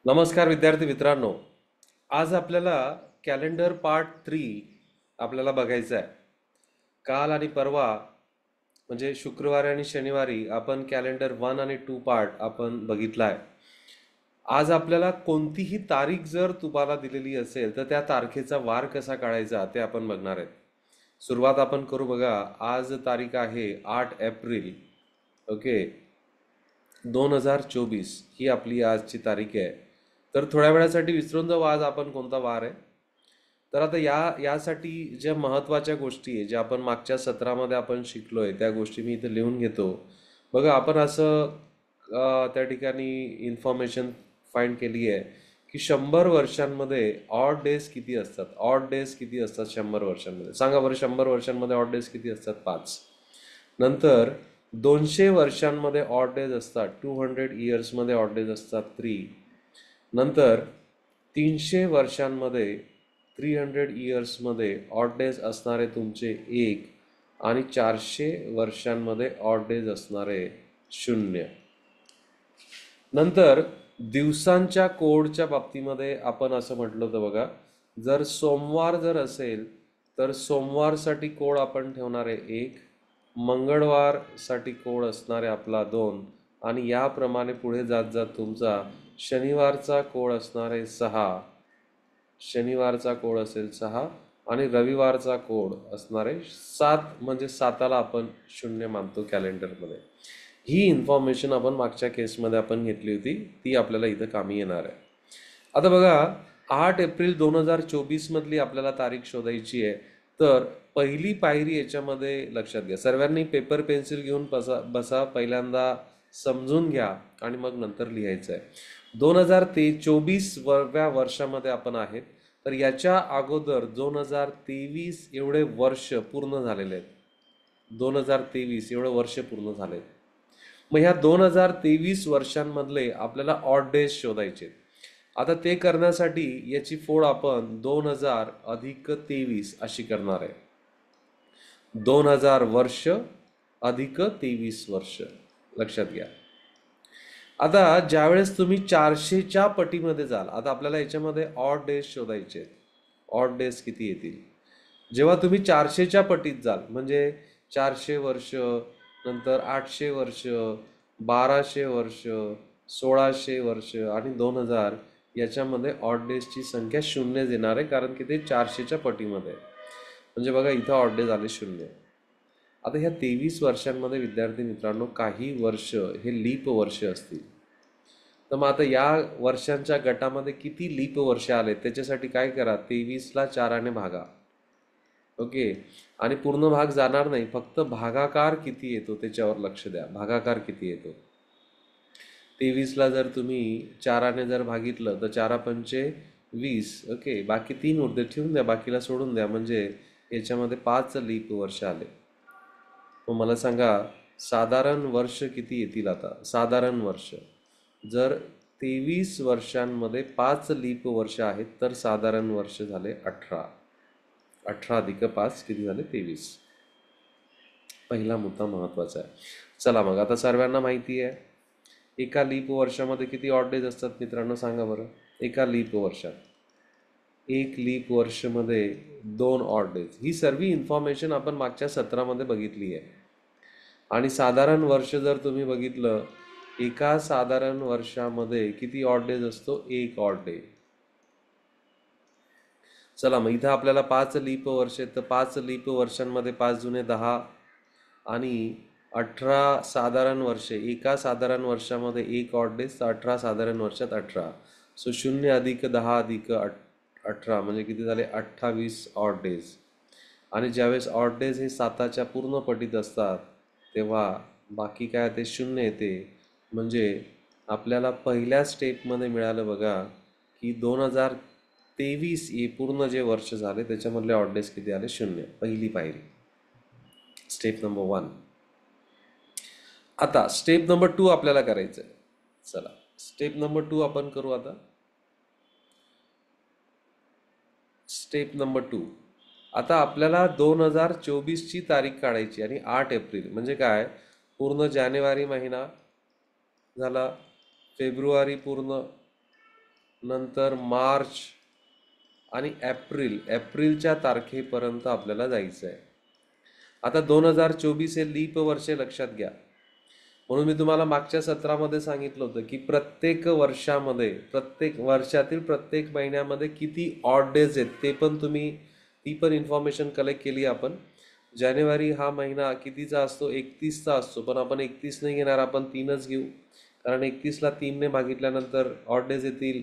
नमस्कार विद्यार्थी मित्रांनो. आज आपल्याला कॅलेंडर पार्ट 3 आपल्याला बघायचं आहे. काल आणि परवा म्हणजे शुक्रवारी आणि शनिवारी आपण कॅलेंडर 1 आणि 2 पार्ट आपण बघितला आहे. आज आपल्याला कोणतीही तारीख जर तुम्हाला दिलेली असेल तर त्या तारखेचा वार कसा काढायचा ते आपण बघणार आहेत. सुरुवात आपण करू बघा. आज तारीख आहे 8 एप्रिल. ओके, 2024 ही आपली आजची तारीख आहे. तर थोड्या वेळासाठी विसरून जाऊ आज आपण कोणता वार आहे. तर आता यासाठी ज्या महत्त्वाच्या गोष्टी आहे ज्या आपण मागच्या सत्रामध्ये आपण शिकलोय त्या गोष्टी मी इथे लिहून घेतो. बघा, आपण असं त्या ठिकाणी इन्फॉर्मेशन फाइंड केली आहे की 100 वर्षांमध्ये ऑड डेज किती असतात. ऑड डेज किती असतात 100 वर्षांमध्ये? सांगा बरं, 100 वर्षांमध्ये ऑड डेज किती असतात? 5. नंतर 200 वर्षांमध्ये ऑड डेज असतात. 200 इयर्समध्ये ऑड डेज असतात 3. नंतर 300 वर्षांमध्ये 300 इयर्समध्ये ऑड डेज असणारे तुमचे 1 आणि 400 वर्षांमध्ये ऑड डेज असणारे 0. नंतर दिवसांच्या कोडच्या बाबतीमध्ये आपण असं म्हटलं होतं बघा, जर सोमवार जर असेल तर सोमवारसाठी कोड आपण ठेवणार आहे 1, मंगळवारसाठी कोड असणारे आपला 2 आणि याप्रमाणे पुढे जात जात तुमचा शनिवारचा कोड असणार आहे 6. शनिवारचा कोड असेल 6 आणि रविवारचा कोड असणार आहे 7. म्हणजे 7ला आपण 0 मानतो कॅलेंडरमध्ये. ही इन्फॉर्मेशन आपण मागच्या केसमध्ये आपण घेतली होती, ती आपल्याला इथं कामी येणार आहे. आता बघा, 8 एप्रिल 2024 मधली आपल्याला तारीख शोधायची आहे. तर पहिली पायरी याच्यामध्ये लक्षात घ्या. सर्वांनी पेपर पेन्सिल घेऊन बसा, पहिल्यांदा समजून घ्या आणि मग नंतर लिहायचं आहे. 2024व्या वर्षामध्ये आपण आहेत. तर याच्या अगोदर 2023 एवढे वर्ष पूर्ण झालेले आहेत. 2023 एवढं वर्ष पूर्ण झाले. मग ह्या 2023 वर्षांमधले आपल्याला ऑड डेज शोधायचे. आता ते करण्यासाठी याची फोड आपण 2000 अधिक 23 अशी करणार आहे. 2000 वर्ष अधिक 23 वर्ष. लक्षात घ्या. आता ज्यावेळेस तुम्ही 400च्या पटीमध्ये जाल, आता आपल्याला याच्यामध्ये ऑड डेज शोधायचे. ऑड डेज किती येतील? जेव्हा तुम्ही 400च्या पटीत जाल म्हणजे 400 वर्ष, नंतर 800 वर्ष, 1200 वर्ष, 1600 वर्ष आणि 2000, याच्यामध्ये ऑड डेजची संख्या 0 येणार आहे, कारण की ते 400च्या पटीमध्ये आहे. म्हणजे बघा, इथं ऑड डेज आले 0. आता ह्या 23 वर्षांमध्ये विद्यार्थी मित्रांनो काही वर्ष हे लीप वर्ष असतील. तर मग आता या वर्षांच्या गटामध्ये किती लीप वर्ष आले त्याच्यासाठी काय करा, 23ला 4ने भागा. ओके, आणि पूर्ण भाग जाणार नाही, फक्त भागाकार किती येतो त्याच्यावर लक्ष द्या. भागाकार किती येतो? 23ला जर तुम्ही 4ने जर भागितलं तर 4 पंचे 20. ओके, बाकी 3 उरते, ठेवून द्या, बाकीला सोडून द्या. म्हणजे याच्यामध्ये 5 लीप वर्ष आले. मग मला सांगा साधारण वर्ष किती येतील? आता साधारण वर्ष जर 23 वर्षांमध्ये 5 लीप वर्ष आहेत तर साधारण वर्ष झाले 18. 18 अधिक 5 किती झाले? 23. पहिला मुद्दा महत्त्वाचा आहे. चला मग, आता सर्वांना माहिती आहे एका लीप वर्षामध्ये किती ऑड डेज असतात मित्रांनो? सांगा बरं. एका लीप वर्षात, एक लीप वर्षमध्ये 2 ऑड डेज. ही सर्व इन्फॉर्मेशन आपण मागच्या सत्रामध्ये बघितली आहे. आणि साधारण वर्ष जर तुम्ही बघितलं, एका साधारण वर्षामध्ये किती ऑड डेज असतो? 1 ऑड डे. चला मग, इथं आपल्याला 5 लीप वर्ष आहेत, तर 5 लीप वर्षांमध्ये 5 जुने 10 आणि 18 साधारण वर्षे. एका साधारण वर्षामध्ये 1 ऑड डेज, तर 18 साधारण वर्षात 18. सो 0 अधिक 10 अधिक 18 म्हणजे किती झाले? 28 ऑड डेज. आणि ज्यावेळेस ऑड डेज हे 7च्या पूर्ण पटीत असतात तेव्हा बाकी काय ते 0 येते. म्हणजे आपल्याला पहिल्या स्टेपमध्ये मिळालं बघा की 2023 हे पूर्ण जे वर्ष झाले त्याच्यामधले ऑड डेज किती आले? 0. पहिली पायरी, स्टेप नंबर 1. आता स्टेप नंबर 2 आपल्याला करायचं आहे. चला, स्टेप नंबर 2 आपण करू. आता स्टेप नंबर 2. आता आपल्याला 2024ची तारीख काढायची आणि 8 एप्रिल म्हणजे काय? पूर्ण जानेवारी महिना झाला, फेब्रुवारी पूर्ण, नंतर मार्च आणि एप्रिलच्या तारखेपर्यंत आपल्याला जायचं आहे. आता 2024 हे लीप वर्षे लक्षात घ्या. म्हणून मी तुम्हाला मागच्या सत्रामध्ये सांगितलं होतं की प्रत्येक वर्षातील प्रत्येक महिन्यामध्ये किती ऑड डेज आहेत ते पण ती पण इन्फॉर्मेशन कलेक्ट केली आपण. जानेवारी हा महिना कितीचा असतो? 31चा असतो. पण आपण 31 नाही घेणार, आपण 3च घेऊ. कारण 31ला 3ने भागितल्यानंतर ऑड डेज येतील.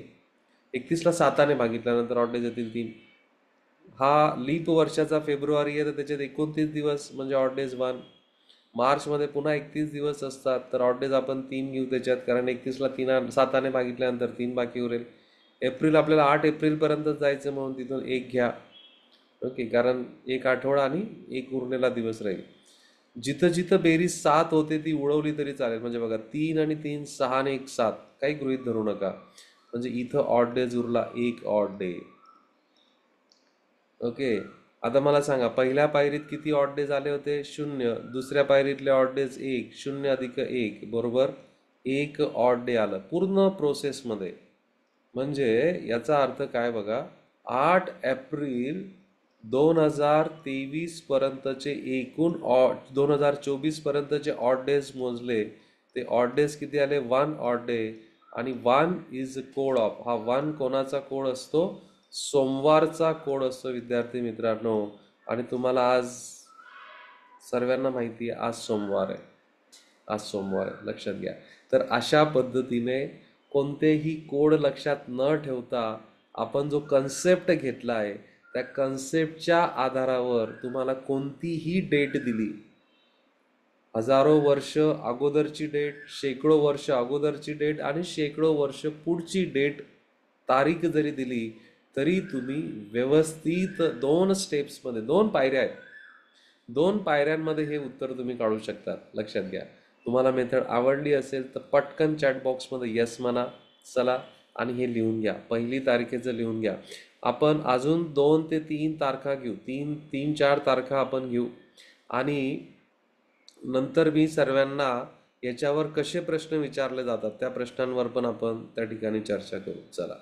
31ला 7ने भागितल्यानंतर ऑड डेज येतील 3. हा लीप वर्षाचा फेब्रुवारी आहे तर त्याच्यात 29 दिवस म्हणजे ऑड डेज 1. मार्चमध्ये पुन्हा 31 दिवस असतात तर ऑड डेज आपण 3 घेऊ त्याच्यात, कारण 31ला 7ने भागितल्यानंतर 3 बाकी उरेल. एप्रिल आपल्याला 8 एप्रिलपर्यंत जायचं म्हणून तिथून 1 घ्या. ओके, कारण 1 आठवडा आणि 1 उरलेला दिवस राहील. जिथं जिथं बेरीज 7 होते ती उडवली तरी चालेल. म्हणजे बघा 3 आणि 3 6 आणि 1 7, काही गृहीत धरू नका. म्हणजे इथं ऑड डेज उरला 1 ऑड डे. ओके, आता मला सांगा पहिल्या पायरीत किती ऑड डेज आले होते? 0. दुसऱ्या पायरीतले ऑड डेज 1. 0 अधिक 1 बरोबर 1 ऑड डे आलं पूर्ण प्रोसेसमध्ये. म्हणजे याचा अर्थ काय बघा, 8 एप्रिल 2023 पर्यंतचे एकूण 2024 पर्यंतचे ऑड डेज मोजले. ते ऑड डेज किती आले? 1 ऑड डे. आणि 1 इज कोड ऑफ. हा 1 कोणाचा कोड असतो? सोमवारचा कोड असतो विद्यार्थी मित्रांनो. आणि तुम्हाला आज सर्वांना माहिती आहे आज सोमवार आहे. लक्षात घ्या. तर अशा पद्धतीने कोणतेही कोड लक्षात न ठेवता आपण जो कन्सेप्ट घेतला आहे त्या कन्सेप्टच्या आधारावर तुम्हाला कोणतीही डेट दिली, हजारो वर्ष अगोदरची डेट, शेकडो वर्ष अगोदरची डेट आणि शेकडो वर्ष पुढची डेट, तारीख जरी दिली तरी तुम्ही व्यवस्थित 2 स्टेप्समध्ये, 2 पायऱ्या आहेत, 2 पायऱ्यांमध्ये हे उत्तर तुम्ही काढू शकता. लक्षात घ्या. तुम्हाला मेथड आवडली असेल तर पटकन चॅट बॉक्समध्ये यस म्हणा. चला आणि हे लिहून घ्या. 1 तारखेचं लिहून घ्या. आपण अजून 2 ते 3 तारखा घेऊ. 3-4 तारखा आपण घेऊ आणि नंतर मी सर्वांना याच्यावर कसे प्रश्न विचारले जातात त्या प्रश्नांवर पण आपण त्या ठिकाणी चर्चा करू. चला,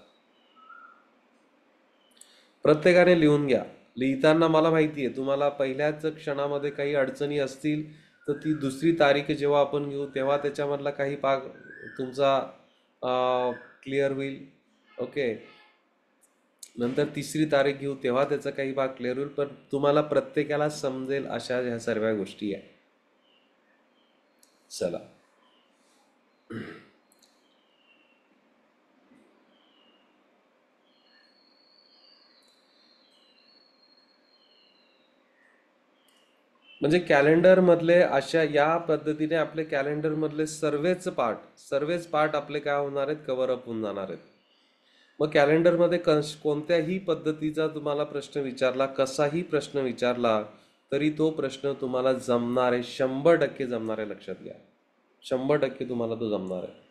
प्रत्येकाने लिहून घ्या. लिहिताना मला माहिती आहे तुम्हाला पहिल्याच क्षणामध्ये काही अडचणी असतील तर ती दुसरी तारीख जेव्हा आपण घेऊ तेव्हा त्याच्यामधला काही भाग तुमचा क्लिअर होईल. ओके, नंतर तिसरी तारीख घेऊ तेव्हा त्याचा काही भाग क्लिअर होईल. पण तुम्हाला प्रत्येकाला समजेल अशा ह्या सर्व गोष्टी आहे. चला, म्हणजे कॅलेंडरमधले अशा या पद्धतीने आपले कॅलेंडरमधले सर्वच पार्ट आपले काय होणार आहेत? कव्हर अप होऊन जाणार आहेत. मग कॅलेंडरमध्ये कोणत्याही पद्धतीचा तुम्हाला प्रश्न विचारला, कसाही प्रश्न विचारला तरी तो प्रश्न तुम्हाला जमणार आहे, 100% जमणार आहे. लक्षात घ्या, 100% तुम्हाला तो जमणार आहे.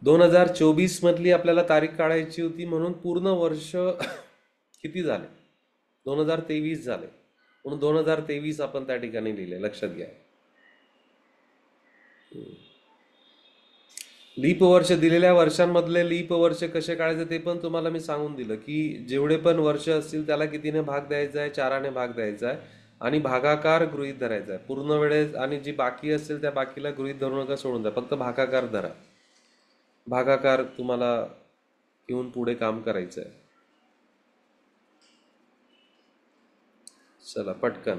दोन 2024 मधली आपल्याला तारीख काढायची होती म्हणून पूर्ण वर्ष किती झाले? 2023 झाले. म्हणून 2023 आपण त्या ठिकाणी लिहिले. लक्षात घ्या. लीप वर्ष, दिलेल्या वर्षांमधले लीप वर्ष कसे काढायचे ते पण तुम्हाला मी सांगून दिलं की जेवढे पण वर्ष असतील त्याला कितीने भाग द्यायचा आहे? 4ने भाग द्यायचा आहे आणि भागाकार गृहीत धरायचा आहे. पूर्ण वेळेस आणि जी बाकी असेल त्या बाकीला गृहीत धरू नका, सोडून द्या. फक्त भागाकार धरा. भागाकार तुम्हाला घेऊन पुढे काम करायचं आहे. चला पटकन.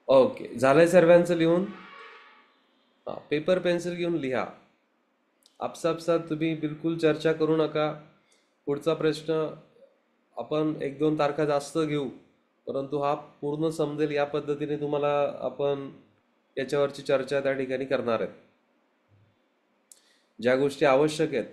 ओके, झालंय सर्वांचं लिहून? हां, पेपर पेन्सिल घेऊन लिहा. आपसापसात तुम्ही बिलकुल चर्चा करू नका. पुढचा प्रश्न आपण 1-2 तारखा जास्त घेऊ, परंतु हा पूर्ण समजेल या पद्धतीने तुम्हाला आपण याच्यावरची चर्चा त्या ठिकाणी करणार आहेत. ज्या गोष्टी आवश्यक आहेत,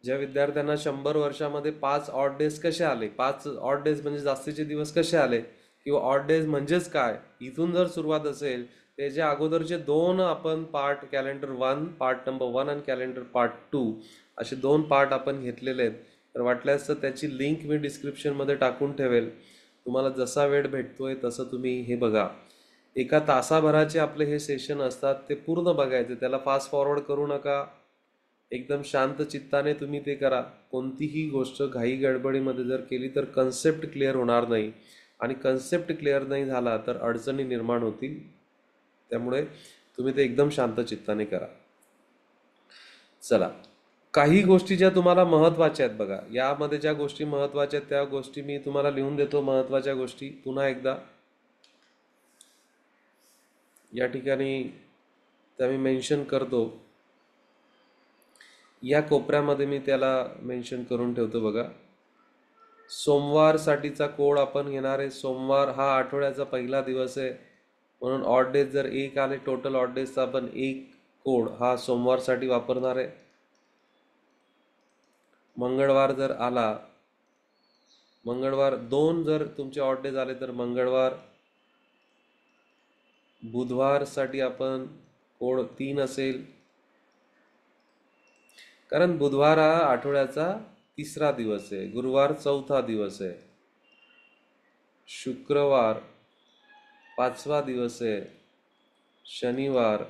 ज्या विद्यार्थ्यांना 100 वर्षामध्ये 5 ऑड डेज कसे आले, 5 ऑड डेज म्हणजे जास्तीचे दिवस कसे आले किंवा ऑड डेज म्हणजेच काय, इथून जर सुरुवात असेल त्याच्या अगोदरचे दोन आपण पार्ट, कॅलेंडर 1 पार्ट नंबर 1 आणि कॅलेंडर पार्ट 2 असे दोन पार्ट आपण घेतलेले आहेत. तर वाटल्यास तर त्याची लिंक मी डिस्क्रिप्शनमध्ये टाकून ठेवेल. तुम्हाला जसा वेळ भेटतोय तसं तुम्ही हे बघा. एका तासाभराचे आपले हे सेशन असतात, ते पूर्ण बघायचे. त्याला फास्ट फॉरवर्ड करू नका. एकदम शांत चित्ताने तुम्ही ते करा. कोणतीही गोष्ट घाई गडबडीमध्ये जर केली तर कन्सेप्ट क्लिअर होणार नाही, आणि कन्सेप्ट क्लिअर नाही झाला तर अडचणी निर्माण होतील. त्यामुळे तुम्ही ते एकदम शांत चित्ताने करा. चला, काही गोष्टी ज्या तुम्हाला महत्त्वाच्या आहेत बघा. यामध्ये ज्या गोष्टी महत्त्वाच्या आहेत त्या गोष्टी मी तुम्हाला लिहून देतो. महत्त्वाच्या गोष्टी पुन्हा एकदा या ठिकाणी त्या मी मेन्शन करतो. या कोपऱ्यामध्ये मी त्याला मेन्शन करून ठेवतो बघा. सोमवारसाठीचा कोड आपण घेणार आहे. सोमवार हा आठवड्याचा पहिला दिवस आहे, म्हणून ऑड डेज जर 1 आले, टोटल ऑड डेजचा आपण 1 कोड हा सोमवारसाठी वापरणार आहे. मंगळवार जर आला, मंगळवार 2 जर तुमचे ऑड डेज आले तर मंगळवार. बुधवारसाठी आपण कोड 3 असेल, कारण बुधवार हा आठवड्याचा तिसरा दिवस आहे. गुरुवार चौथा दिवस आहे. शुक्रवार 5वा दिवस आहे. शनिवार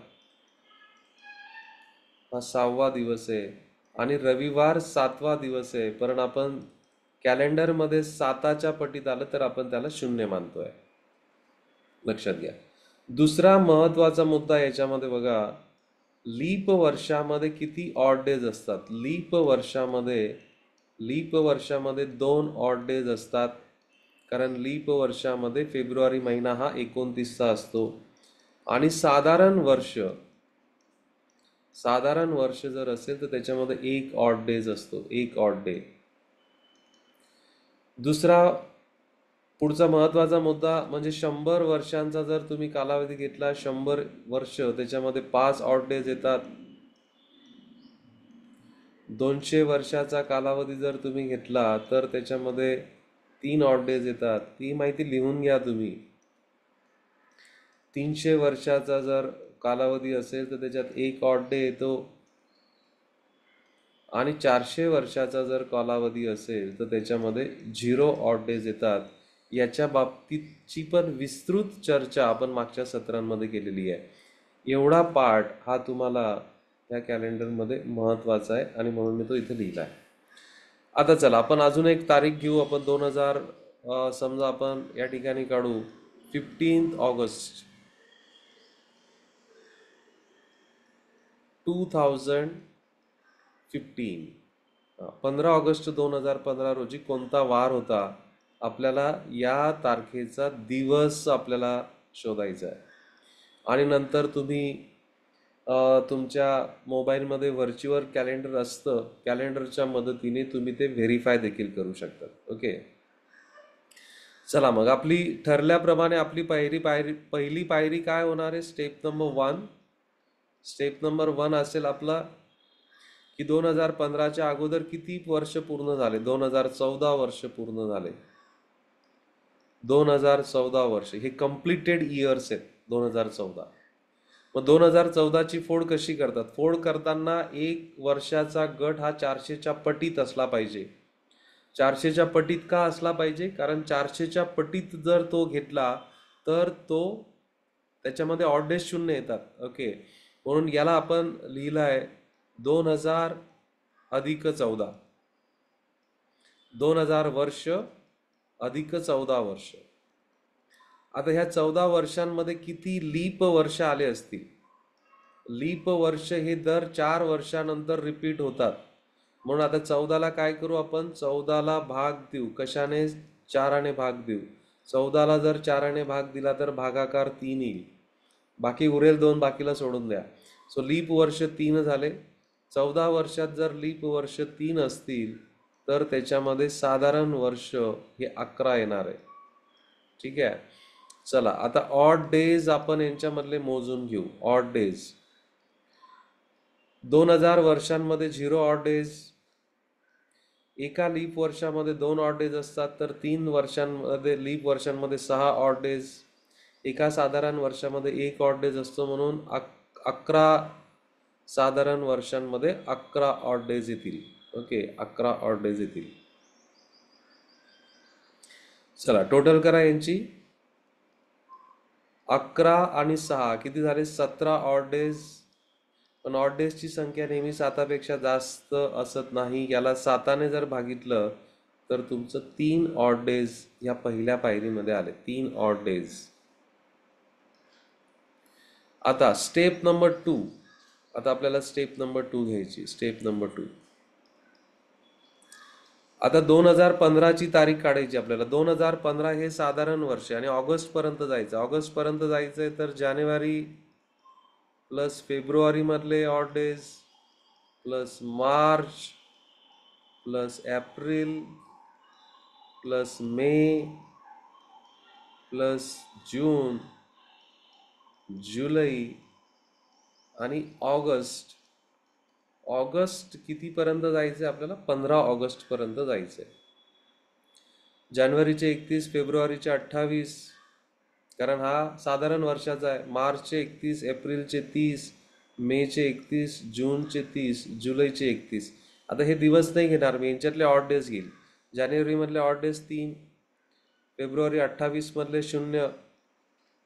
हा 6वा दिवस आहे आणि रविवार 7वा दिवस आहे. पण आपण कॅलेंडरमध्ये 7च्या पटीत आलं तर आपण त्याला 0 मानतोय. लक्षात घ्या. दुसरा महत्त्वाचा मुद्दा याच्यामध्ये बघा, लीप वर्षामध्ये किती ऑड डेज असतात. लीप वर्षामध्ये 2 ऑड डेज असतात, कारण लीप वर्षामध्ये फेब्रुवारी महिना हा 29चा असतो. आणि साधारण वर्ष जर असेल तर त्याच्यामध्ये 1 ऑड डेज असतो, 1 ऑड डे. दुसरा पुढचा महत्त्वाचा मुद्दा म्हणजे 100 वर्षांचा जर तुम्ही कालावधी घेतला, 100 वर्ष, त्याच्यामध्ये 5 ऑड डेज येतात. 200 वर्षाचा कालावधी जर तुम्ही घेतला तर त्याच्यामध्ये 3 ऑड डेज येतात. ती माहिती लिहून घ्या तुम्ही. 300 वर्षाचा जर कालावधी असेल तर त्याच्यात 1 ऑड डे येतो, आणि 400 वर्षाचा जर कालावधी असेल तर त्याच्यामध्ये 0 ऑड डेज येतात. याच्या बाबतीतची पण विस्तृत चर्चा आपण मागच्या सत्रांमध्ये केलेली आहे. एवढा पार्ट हा तुम्हाला या कॅलेंडरमध्ये महत्त्वाचा आहे आणि म्हणून मी तो इथे लिहिला आहे. आता चला आपण अजून एक तारीख घेऊ. आपण 2000 समजा आपण या ठिकाणी काढू 15 ऑगस्ट 2015. 15 ऑगस्ट 2015 रोजी कोणता वार होता, आपल्याला या तारखेचा दिवस आपल्याला शोधायचा आहे. आणि नंतर तुम्ही तुमच्या मोबाईलमध्ये व्हर्च्युअल कॅलेंडर असतं, कॅलेंडरच्या मदतीने तुम्ही ते व्हेरीफाय देखील करू शकता. ओके, चला मग आपली ठरल्याप्रमाणे आपली पहिली पायरी काय होणार आहे. स्टेप नंबर 1 असेल आपला की 2015च्या अगोदर किती वर्ष पूर्ण झाले. 2014 वर्ष पूर्ण झाले. 2014 वर्ष हे कम्प्लिटेड इयर्स आहेत. 2014. मग 2014ची फोड कशी करतात. फोड करताना 1 वर्षाचा गट हा 400च्या पटीत असला पाहिजे. 400च्या पटीत का असला पाहिजे, कारण 400च्या पटीत जर तो घेतला तर तो त्याच्यामध्ये ऑड डेज 0 येतात. ओके, म्हणून याला आपण लिहिलं आहे 2000 अधिक 14. 2000 वर्ष अधिक 14 वर्ष. आता ह्या 14 वर्षांमध्ये किती लीप वर्ष आले असतील. लीप वर्ष हे दर 4 वर्षानंतर रिपीट होतात. म्हणून आता 14ला काय करू आपण, 14ला भाग देऊ. कशाने, 4ने भाग देऊ. 14ला जर 4ने भाग दिला तर भागाकार 3 येईल. बाकी उरेल 2, बाकीला सोडून द्या. सो लीप वर्ष 3 झाले. 14 वर्षात जर लीप वर्ष 3 असतील तर त्याच्यामध्ये साधारण वर्ष हे 11 येणार आहे. ठीक आहे. चला आता ऑड डेज आपण यांच्यामधले मोजून घेऊ. ऑड डेज 2000 वर्षांमध्ये 0 ऑड डेज, एका लीप वर्षामध्ये 2 ऑड डेज असतात, तर 3 वर्षांमध्ये लीप वर्षांमध्ये 6 ऑड डेज. एका साधारण वर्षामध्ये 1 ऑड डेज असतो, म्हणून 11 साधारण वर्षांमध्ये 11 ऑड डेज येतील. ओके, 11 ऑड डेज येतील. चला टोटल करा यांची. 11 आणि 6 किती झाले? 17 ऑड डेज. पण ऑड डेजची संख्या नेहमी 7पेक्षा जास्त असत नाही. याला 7ने जर भागितलं तर तुमचं 3 ऑड डेज या पहिल्या पायरीमध्ये आले. 3 ऑड डेज. आता स्टेप नंबर 2. आता आपल्याला स्टेप नंबर 2 घ्यायची. Step number 2. आता 2015ची तारीख काढायची आपल्याला. 2015 हे साधारण वर्ष आणि ऑगस्ट पर्यंत जायचं. ऑगस्ट पर्यंत जायचंय तर जानेवारी प्लस फेब्रुवारी मधले odd days plus March plus April plus May plus June जुलै आणि ऑगस्ट. ऑगस्ट कितीपर्यंत जायचं आहे आपल्याला? 15 ऑगस्टपर्यंत जायचं आहे. जानेवारीचे 31, फेब्रुवारीचे 28, कारण हा साधारण वर्षाचा आहे. मार्चचे 31, एप्रिलचे 30, मेचे 31, जूनचे 30, जुलैचे 31. आता हे दिवस नाही घेणार मी, यांच्यातले ऑड डेज घेईल. जानेवारीमधले ऑड डेज 3, फेब्रुवारी 28 मधले 0,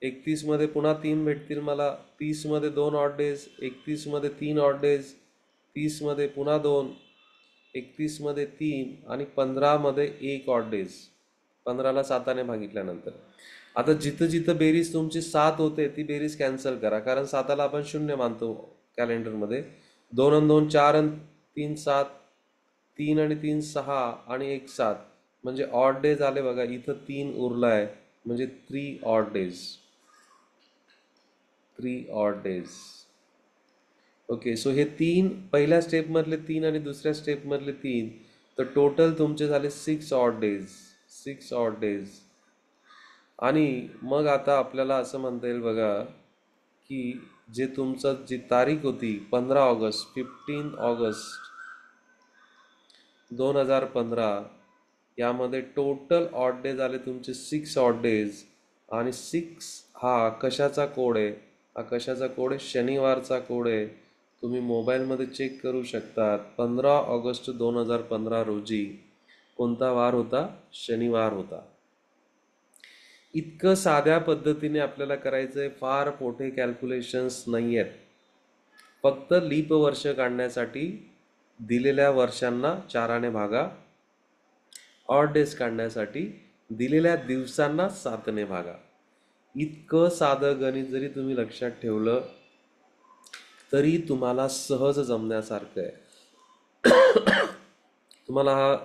31 मध्ये पुन्हा 3 भेटतील मला, 30 मध्ये 2 ऑड डेज, 31 मध्ये 3 ऑड डेज, 30 मध्ये पुन्हा 2, 31 मध्ये 3 आणि 15 मध्ये 1 ऑड डेज. 15ला 7ने भागितल्यानंतर. आता जिथं जिथं बेरीज तुमची 7 होते ती बेरीज कॅन्सल करा, कारण 7ला आपण 0 मानतो कॅलेंडरमध्ये. 2 आणि 2 4 आणि 3 7, 3 आणि 3 6 आणि 1 7, म्हणजे ऑड डेज आले बघा. इथं 3 उरलाय, म्हणजे 3 odd days. 3 odd days. Okay, so हे 3 पहिल्या स्टेपमधले 3 आणि दुसऱ्या स्टेपमधले 3, तर टोटल तुमचे झाले 6 ऑड डेज. 6 odd days. आणि मग आता आपल्याला असं म्हणता येईल बघा की जे तुमचं जी तारीख होती 15 ऑगस्ट, 15 ऑगस्ट 2015, यामध्ये टोटल ऑड डेज आले तुमचे 6 ऑड डेज. आणि 6 हा कशाचा कोड आहे? हा कशाचा कोड आहे? शनिवारचा कोड आहे. तुम्ही मोबाईलमध्ये चेक करू शकतात. 15 ऑगस्ट 2015 रोजी कोणता वार होता? शनिवार होता. इतकं साध्या पद्धतीने आपल्याला करायचं आहे. फार मोठे कॅल्क्युलेशन्स नाही आहेत. फक्त लीप वर्ष काढण्यासाठी दिलेल्या वर्षांना 4ने भागा, ऑड डेज काढण्यासाठी दिलेल्या दिवसांना 7ने भागा. इतकं साधं गणित जरी तुम्ही लक्षात ठेवलं तरी तुम्हाला सहज जमण्यासारखं आहे. तुम्हाला हा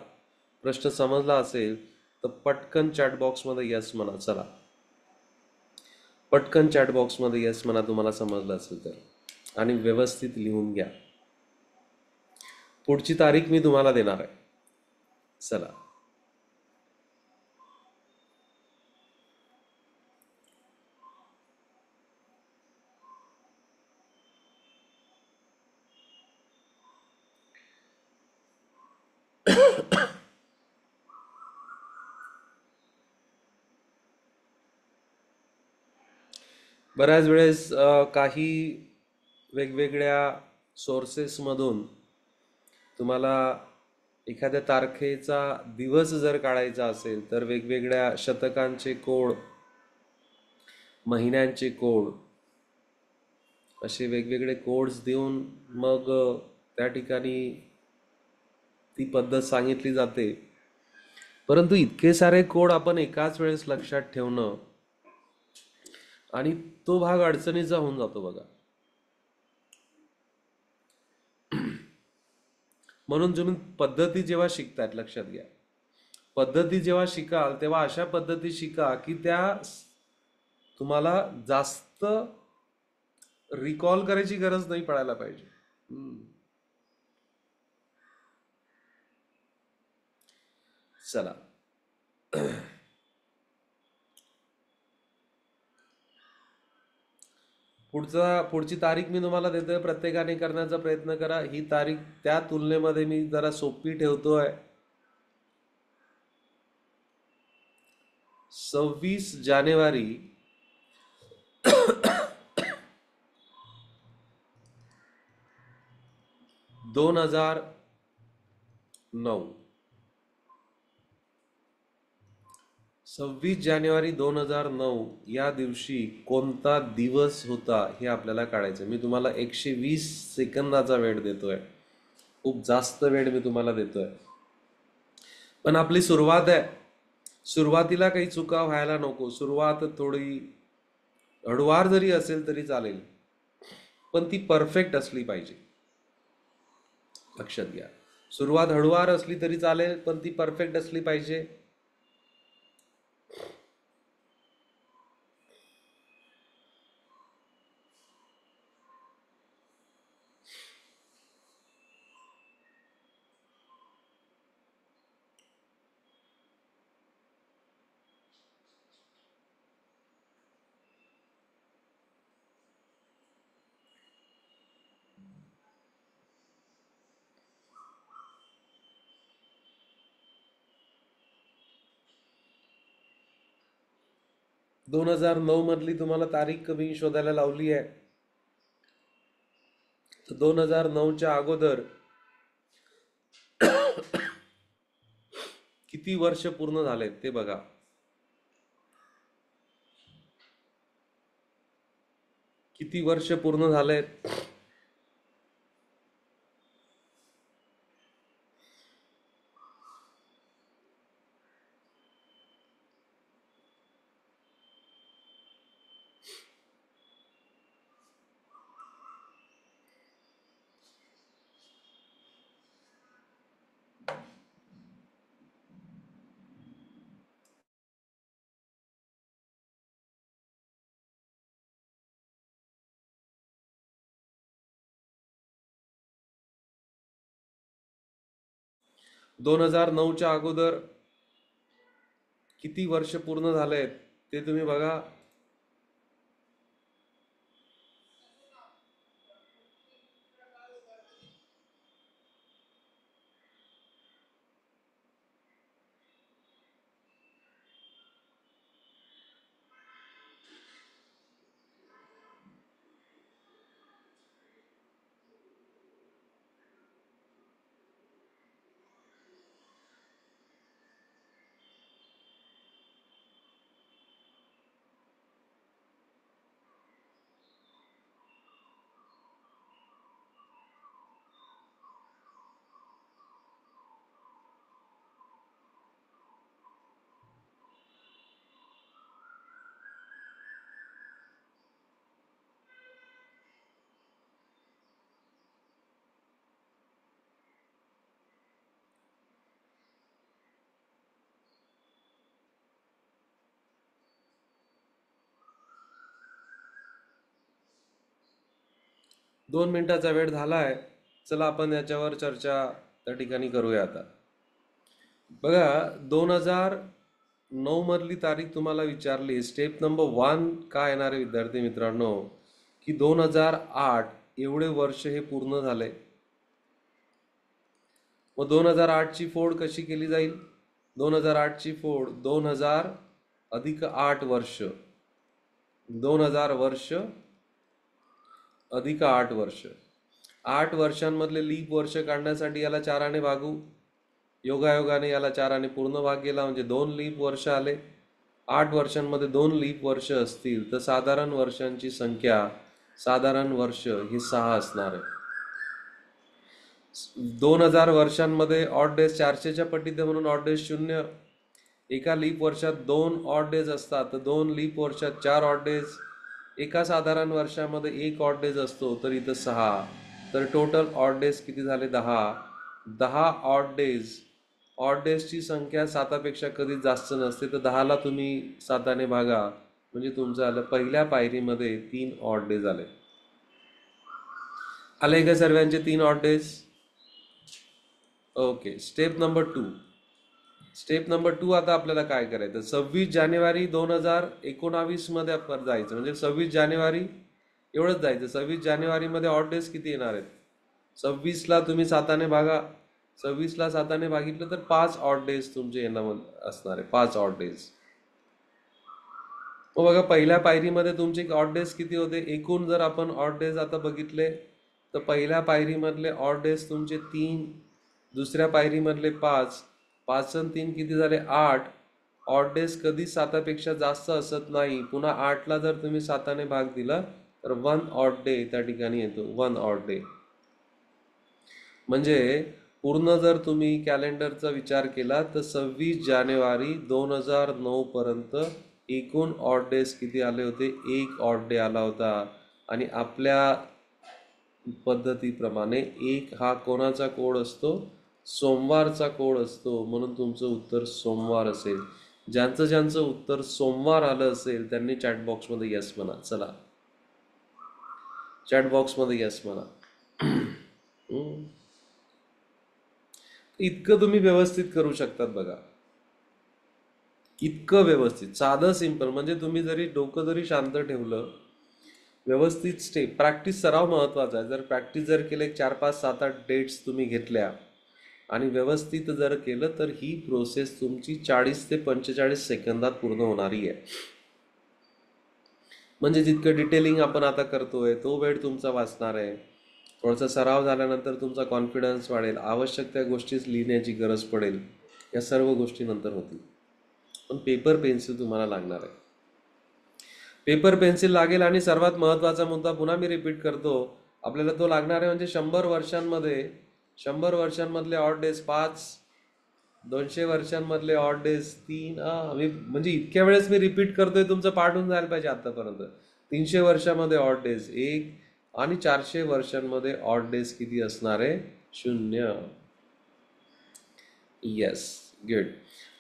प्रश्न समजला असेल तर पटकन चॅट बॉक्समध्ये यस म्हणा. चला पटकन चॅट बॉक्समध्ये यस म्हणा तुम्हाला समजलं असेल तर, आणि व्यवस्थित लिहून घ्या. पुढची तारीख मी तुम्हाला देणार आहे. चला बऱ्याच वेळेस काही वेगवेगळ्या सोर्सेसमधून तुम्हाला एखाद्या तारखेचा दिवस जर काढायचा असेल तर वेगवेगळ्या शतकांचे कोड, महिन्यांचे कोड, असे वेगवेगळे कोड्स देऊन मग त्या ठिकाणी ती पद्धत सांगितली जाते. परंतु इतके सारे कोड आपण एकाच वेळेस लक्षात ठेवणं, आणि तो भाग अडचणीचा होऊन जातो बघा. म्हणून तुम्ही पद्धती जेव्हा शिकतायत, लक्षात घ्या, पद्धती जेव्हा शिकाल तेव्हा अशा पद्धती शिका की त्या तुम्हाला जास्त रिकॉल करायची गरज नाही पडायला पाहिजे. चला पुढची तारीख मी तुम्हाला देतोय. प्रत्येकाने करण्याचा प्रयत्न करा. ही तारीख त्या तुलनेमध्ये मी जरा सोपी ठेवतोय 26 जानेवारी 2009. 26 जानेवारी 2009 या दिवशी कोणता दिवस होता हे आपल्याला काढायचं. मी तुम्हाला 120 सेकंदाचा वेळ देतोय. खूप जास्त वेळ मी तुम्हाला देतोय, पण आपली सुरुवात आहे. सुरुवातीला काही चुका व्हायला नको. सुरुवात थोडी हळूवार जरी असेल तरी चालेल, पण ती परफेक्ट असली पाहिजे. लक्षात घ्या, सुरुवात हळूवार असली तरी चालेल, पण ती परफेक्ट असली पाहिजे. 2009 मधली तुम्हाला तारीख मी शोधायला लावली आहे. तर 2009च्या अगोदर किती वर्ष पूर्ण झालेत ते बघा. किती वर्ष पूर्ण झालेत? दोन हजार नऊच्या अगोदर किती वर्ष पूर्ण झालेत ते तुम्ही बघा. 2 मिनिटाचा वेळ झालाय. चला आपण याच्यावर चर्चा त्या ठिकाणी करूया आता. बघा, 2009 मधली तारीख तुम्हाला विचारली. स्टेप नंबर 1 काय येणार आहे विद्यार्थी मित्रांनो, की 2008 एवढे वर्ष हे पूर्ण झाले. मग 2008 ची फोड कशी केली जाईल? 2008 ची फोड 2000 अधिक 8 वर्ष, 2000 वर्ष अधिक 8 वर्ष. 8 वर्षांमधले लीप वर्ष काढण्यासाठी याला 4ने भागू. योगायोगाने याला 4ने पूर्ण भाग गेला म्हणजे 2 लीप वर्ष आले. 8 वर्षांमध्ये 2 लीप वर्ष असतील तर साधारण वर्षांची संख्या, साधारण वर्ष हे 6 असणार आहे. 2000 वर्षांमध्ये ऑड डेज 400च्या पटीत आहे म्हणून ऑड डेज 0. एका लीप वर्षात 2 ऑड डेज असतात तर 2 लीप वर्षात 4 ऑड डेज. एका साधारण वर्षामध्ये 1 ऑड डेज असतो तर इथं 6. तर टोटल ऑड डेज किती झाले? 10. 10 ऑड डेज. ऑड डेजची संख्या 7पेक्षा कधीच जास्त नसते, तर 10ला तुम्ही 7ने भागा म्हणजे तुमचं आलं पहिल्या पायरीमध्ये 3 ऑड डेज आले. आले का सर्वांचे 3 odd days? Okay. Step number 2. Step number 2 आता आपल्याला काय करायचं? 26 जानेवारी 2019 मध्ये आपण जायचं, म्हणजे 26 जानेवारी एवढंच जायचं. 26 जानेवारीमध्ये ऑड डेज किती येणार आहेत? 26ला तुम्ही 7ने भागा. 26ला 7ने भागितलं तर 5 ऑड डेज तुमचे येणार असणार आहे. 5 ऑड डेज. मग बघा, पहिल्या पायरीमध्ये तुमचे ऑड डेज किती होते एकूण? जर आपण ऑड डेज आता बघितले तर पहिल्या पायरीमधले ऑड डेज तुमचे 3, दुसऱ्या पायरीमधले 5, 5 आणि 3 किती झाले 8. ऑड डेज कधी 7पेक्षा जास्त असत नाही. पुन्हा 8ला जर तुम्ही 7ने भाग दिला तर 1 ऑड डे त्या ठिकाणी येतो, 1 ऑड डे. म्हणजे पूर्ण जर तुम्ही कॅलेंडरचा विचार केला तर 26 जानेवारी 2009 पर्यंत एकूण ऑड डेज किती आले होते? 1 ऑड डे आला होता. आणि आपल्या पद्धतीप्रमाणे 1 हा कोणाचा कोड असतो? सोमवारचा कोड असतो. म्हणून तुमचं उत्तर सोमवार असेल. ज्यांचं ज्यांचं उत्तर सोमवार आलं असेल त्यांनी चॅट बॉक्समध्ये यस म्हणा. चला, चॅट बॉक्समध्ये यस म्हणा. इतकं तुम्ही व्यवस्थित करू शकतात बघा. इतकं व्यवस्थित, साधं सिंपल. म्हणजे तुम्ही जरी डोकं जरी शांत ठेवलं, व्यवस्थित स्टेप, प्रॅक्टिस, सराव महत्त्वाचा आहे. जर प्रॅक्टिस जर केले 4, 5, 7, 8 डेट्स तुम्ही घेतल्या आणि व्यवस्थित जर केलं तर ही प्रोसेस तुमची 40 ते 45 सेकंदात पूर्ण होणारी आहे. म्हणजे जितकं डिटेलिंग आपण आता करतोय तो वेळ तुमचा वाचणार आहे. थोडासा सराव झाल्यानंतर तुमचा कॉन्फिडन्स वाढेल. आवश्यक त्या गोष्टीच लिहिण्याची गरज पडेल. या सर्व गोष्टी नंतर होतील. पण पेपर पेन्सिल तुम्हाला लागणार आहे. पेपर पेन्सिल लागेल. आणि सर्वात महत्त्वाचा मुद्दा पुन्हा मी रिपीट करतो, आपल्याला तो लागणार आहे. म्हणजे 100 वर्षांमधले ऑड डेज 5, 200 वर्षांमधले ऑड डेज 3. म्हणजे इतक्या वेळेस मी रिपीट करतोय, तुमचं पाठ होऊन जायला पाहिजे आतापर्यंत. 300 वर्षामध्ये ऑड डेज 1 आणि 400 वर्षांमध्ये ऑड डेज किती असणार आहे? 0. Yes, good.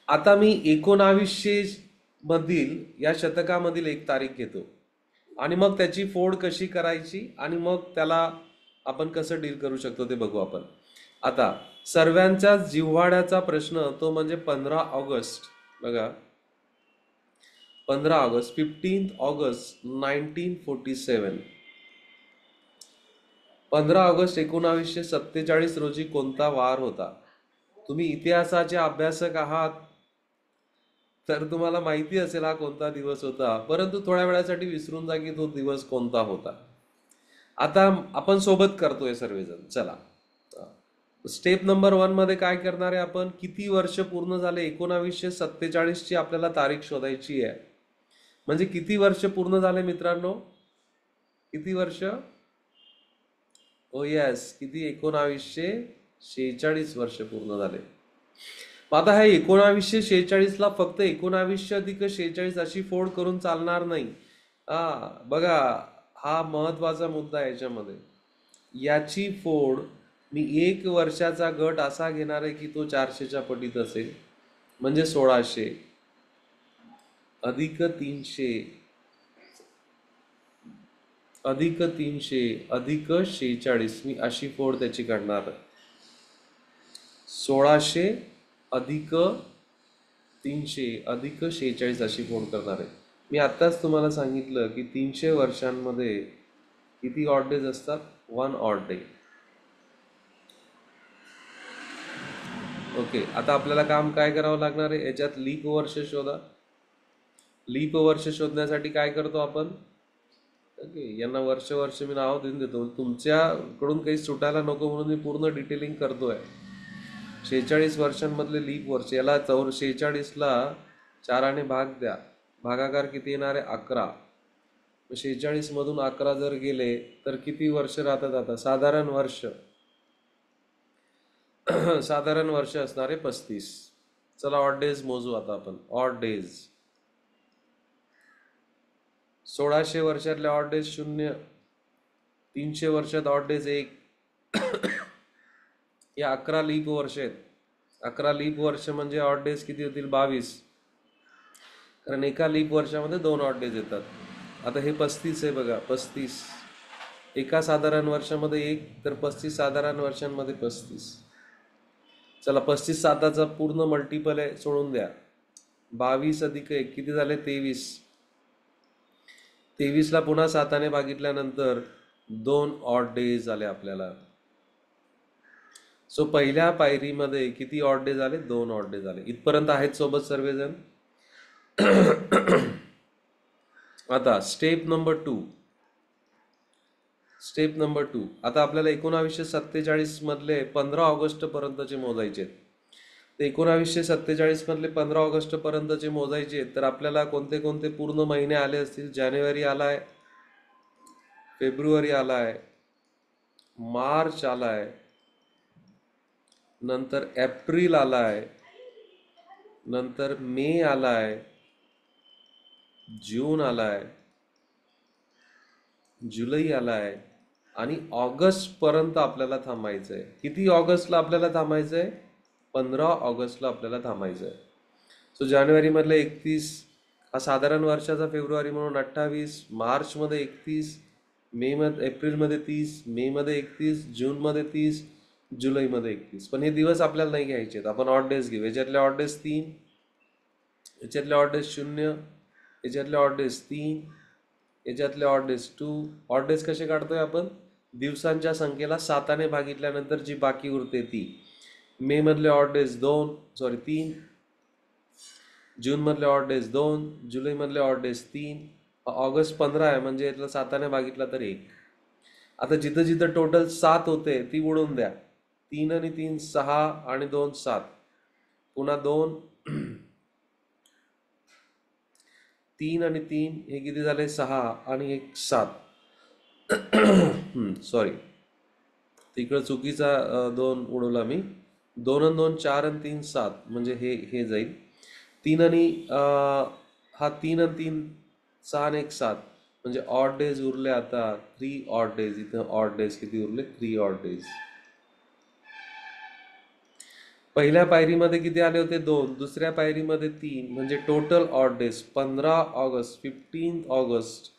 आता मी 1900 मधील या शतकामधील एक तारीख घेतो आणि मग त्याची फोड कशी करायची आणि मग त्याला आपण कसं डील करू शकतो ते बघू आपण. आता सर्वांच्या जिव्हाळ्याचा प्रश्न तो म्हणजे 15 ऑगस्ट. बघा, 15 ऑगस्ट, 15 ऑगस्ट 1947. 15 ऑगस्ट 1947 रोजी कोणता वार होता? तुम्ही इतिहासाचे अभ्यासक आहात तर तुम्हाला माहिती असेल हा कोणता दिवस होता, परंतु थोड्या वेळासाठी विसरून जा की तो दिवस कोणता होता. आता आपण सोबत करतोय सर्वजण. चला, स्टेप नंबर 1 मध्ये काय करणार आहे आपण? किती वर्ष पूर्ण झाले? 1947 ची आपल्याला तारीख शोधायची आहे. म्हणजे किती वर्ष पूर्ण झाले मित्रांनो? किती वर्ष? ओ यस, किती? 1946 वर्ष पूर्ण झाले. आता हे 1946ला फक्त 19+46 अशी फोड करून चालणार नाही. बघा, हा महत्वाचा मुद्दा आहे याच्यामध्ये. याची फोड मी 1 वर्षाचा गट असा घेणार आहे की तो 400च्या पटीत असेल. म्हणजे 1600 अधिक 300 अधिक 300 अधिक 46, मी अशी फोड त्याची काढणार. 1600 अधिक 300 अधिक 46 अशी फोड करणार आहे. मी आत्ताच तुम्हाला सांगितलं की 300 वर्षांमध्ये किती ऑड डेज असतात? 1 ऑड डे. ओके, आता आपल्याला काम काय करावं लागणार आहे? याच्यात लीप वर्ष शोधा. लीप वर्ष शोधण्यासाठी काय करतो आपण? ओके, यांना वर्ष मी नाव देऊन देतो. तुमच्याकडून काही सुटायला नको म्हणून मी पूर्ण डिटेलिंग करतोय. 46 वर्षांमधले लीप वर्ष, याला 46ला 4ने भाग द्या. भागाकार किती येणार आहे? 11. 46 मधून 11 जर गेले तर किती वर्ष राहतात? आता साधारण वर्ष साधारण वर्ष असणारे 35. चला, ऑड डेज मोजू आता आपण. ऑड डेज 1600 वर्षातले ऑड डेज 0. 300 वर्षात ऑड डेज 1. या 11 लीप वर्ष आहेत. 11 लीप वर्ष म्हणजे ऑड डेज किती होतील? 22. कारण एका लीप वर्षामध्ये 2 ऑड डेज येतात. आता हे 35 आहे बघा, 35 एका साधारण वर्षामध्ये 1, तर 35 साधारण वर्षांमध्ये 35. चला, 35 7चा पूर्ण मल्टिपल आहे, सोडून द्या. 22 अधिक 1 किती झाले? 23. 23ला पुन्हा 7ने भागितल्यानंतर 2 ऑड डेज आले आपल्याला. सो पहिल्या पायरीमध्ये किती ऑड डेज आले? 2 ऑड डेज आले. इथपर्यंत आहेत सोबत सर्वजण? आता स्टेप नंबर 2 आता आपल्याला 1947 मधले 15 ऑगस्ट पर्यंतचे मोजायचे आहेत. ते 1947 मधले 15 ऑगस्ट पर्यंतचे मोजायचे तर आपल्याला कोणते कोणते पूर्ण महिने आले असतील? जानेवारी आलाय, फेब्रुवारी आलाय, मार्च आलाय, नंतर एप्रिल आलाय, नंतर मे आलाय, जून आलाय, जुलै आलाय आणि ऑगस्ट पर्यंत आपल्याला थांबायचंय. किती ऑगस्टला आपल्याला थांबायचंय? 15 ऑगस्टला आपल्याला थांबायचंय. सो जानेवारी मधले 31 हा साधारण वर्षाचा फेब्रुवारी म्हणून 28, मार्च मध्ये 31, एप्रिलमध्ये 30, मे मध्ये 31, जून मध्ये 30, जुलैमध्ये 31. पण हे दिवस आपल्याला नाही घ्यायचे, आपण ऑड डेज घेऊ. याच्यातले ऑड डेज 3, याच्यातले ऑड डेज 0, याच्यातले ऑड डेज 3, याच्यातले ऑड डेज 2. ऑड डेज कसे काढतोय आपण? दिवसांच्या संख्येला 7ने भागितल्यानंतर जी बाकी उरते ती. मे मधले ऑड डेज 3, जून मधले ऑड डेज 2, जुलै मधले ऑड डेज 3, ऑगस्ट 15 आहे म्हणजे यातलं 7ने भागितला तर 1. आता जिथं जिथं टोटल 7 होते ती उडवून द्या. 3 आणि 3 6 आणि 2 7, पुन्हा 2, 3 आणि 3 हे किती झाले? 6 आणि 1 7. सॉरी, तिकडं चुकीचा 2 उडवला मी. 2 आणि 2 4 आणि 3 7 म्हणजे हे जाईल. 3 आणि हा 3 आणि 3 6 आणि 1 7 म्हणजे ऑड डेज उरले आता 3 ऑड डेज. इथं ऑड डेज किती उरले? 3 ऑड डेज. पहिल्या पायरीमध्ये किती आले होते? 2. दुसऱ्या पायरीमध्ये 3 म्हणजे total odd days 15 August 15 August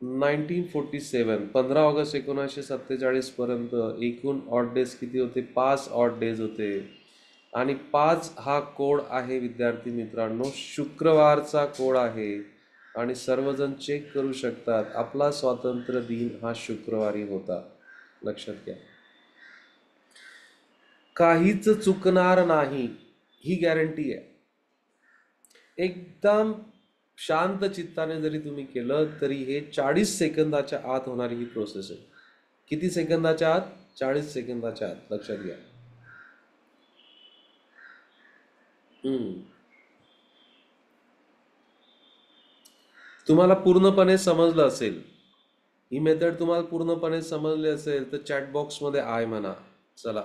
1947. 15 August 1947 पर्यंत एकूण ऑड डेज किती होते? 5 ऑड डेज होते. आणि 5 हा कोड आहे विद्यार्थी मित्रांनो, शुक्रवारचा कोड आहे. आणि सर्वजण चेक करू शकतात आपला स्वातंत्र्य दिन हा शुक्रवारी होता. लक्षात घ्या, काहीच चुकणार नाही ही गॅरंटी आहे. एकदम शांत चित्ताने जरी तुम्ही केलं तरी हे 40 सेकंदाच्या आत होणारी ही प्रोसेस आहे. किती सेकंदाच्या आत? 40 सेकंदाच्या आत. लक्षात घ्या. तुम्हाला पूर्णपणे समजलं असेल, ही मेथड तुम्हाला पूर्णपणे समजली असेल तर चॅट बॉक्स मध्ये आय म्हणा. चला,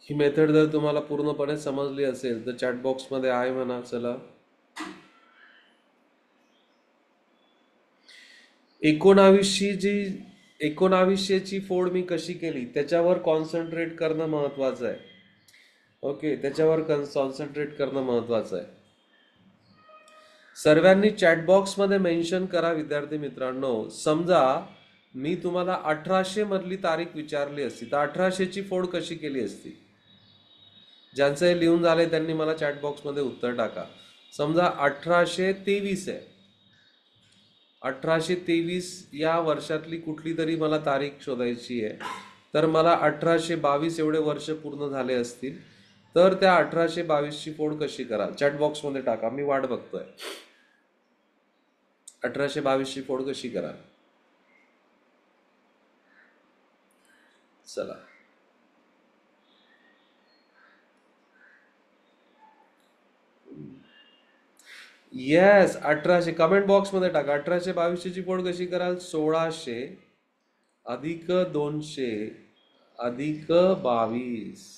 ही मेथड जर तुम्हाला पूर्णपणे समजली असेल तर चॅट बॉक्स मध्ये आय म्हणा. चला, 1900ची फोड मी कशी केली त्याच्यावर कॉन्सन्ट्रेट करणं महत्वाचं आहे. ओके, त्याच्यावर कॉन्सन्ट्रेट करणं महत्वाचं आहे. सर्वांनी चॅटबॉक्स मध्ये मेन्शन करा विद्यार्थी मित्रांनो. समजा मी तुम्हाला 1800 मधली तारीख विचारली असती तर 1800ची फोड कशी केली असती? ज्यांचं हे लिहून झालंय त्यांनी मला चॅटबॉक्स मध्ये उत्तर टाका. समजा 1823 आहे. 1823 या वर्षातली कुठली तरी मला तारीख शोधायची आहे. तर मला 1822 एवढे वर्ष पूर्ण झाले असतील. तर त्या 1822ची फोड कशी कराल? चॅटबॉक्स मध्ये टाका, मी वाट बघतोय. 1822ची फोड कशी कराल? चला, येस, 1800 कमेंट बॉक्स मध्ये टाका. 1822ची फोड कशी कराल? 1600 अधिक 200 अधिक 22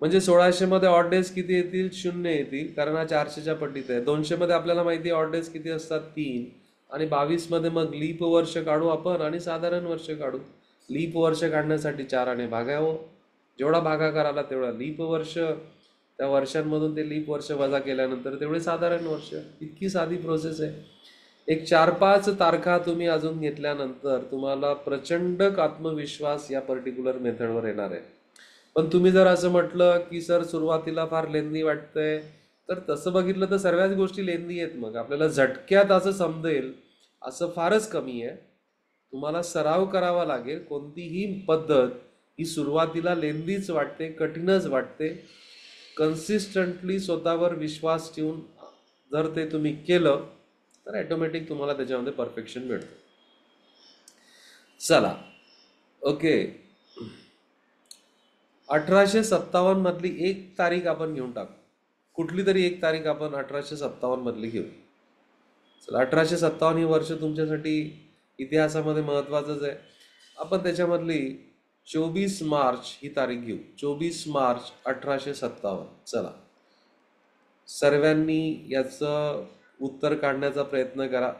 म्हणजे 1600 मध्ये ऑड डेज किती येतील? 0 येतील, कारण हा 400च्या पट्टीत आहे. 200 मध्ये आपल्याला माहिती आहे ऑड डेज किती असतात? 3. आणि 22 मध्ये मग लीप वर्ष काढू आपण आणि साधारण वर्ष काढू. लीप वर्ष काढण्यासाठी 4ने भागावं. जेवढा भागाकार आला तेवढा लीप वर्ष. त्या वर्षांमधून ते लीप वर्ष वजा केल्यानंतर तेवढे साधारण वर्ष. इतकी साधी प्रोसेस आहे. एक 4-5 तारखा तुम्ही अजून घेतल्यानंतर तुम्हाला प्रचंड आत्मविश्वास या पर्टिक्युलर मेथडवर येणार आहे. पण तुम्ही जर असं म्हटलं की सर सुरुवातीला फार लेंदी वाटतंय, तर तसं बघितलं तर सर्वच गोष्टी लेंदी आहेत. मग आपल्याला झटक्यात असं समजेल असं फारच कमी आहे. तुम्हाला सराव करावा लागेल. कोणतीही पद्धत ही सुरुवातीला लेंदीच वाटते, कठीणच वाटते. कन्सिस्टंटली स्वतःवर विश्वास ठेवून जर ते तुम्ही केलं तर ॲटोमॅटिक तुम्हाला त्याच्यामध्ये परफेक्शन मिळतं. चला, ओके. 1857 मधली एक तारीख आपण घेऊन टाकू. कुठली तरी एक तारीख आपण 1857 मधली घेऊ. चला, 1857 ही वर्ष तुमच्यासाठी इतिहासामध्ये महत्वाचंच आहे. आपण त्याच्यामधली 24 मार्च ही तारीख घेऊ. 24 मार्च 1857. चला, सर्वांनी याचं उत्तर काढण्याचा प्रयत्न करा.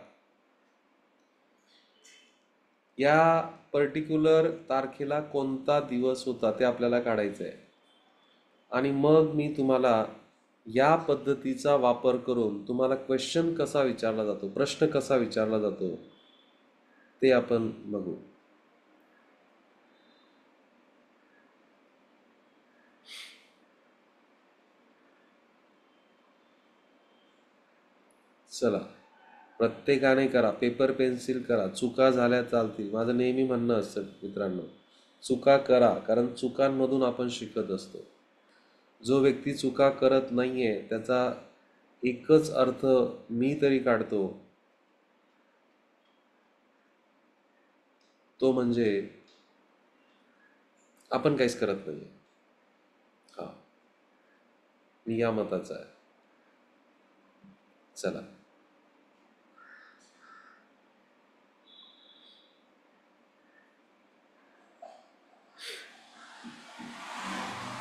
या पर्टिक्युलर तारखेला कोणता दिवस होता ते आपल्याला काढायचं आहे. आणि मग मी तुम्हाला या पद्धतीचा वापर करून तुम्हाला क्वेश्चन कसा विचारला जातो, प्रश्न कसा विचारला जातो ते आपण बघू. चला, प्रत्येकाने करा, पेपर पेन्सिल करा. चुका झाल्या चालतील, माझं नेहमी म्हणणं असतं मित्रांनो, चुका करा, कारण चुकांमधून आपण शिकत असतो. जो व्यक्ती चुका करत नाहीये त्याचा एकच अर्थ मी तरी काढतो, तो म्हणजे आपण काहीच करत नाही. हा, मी या मताचा आहे. चला,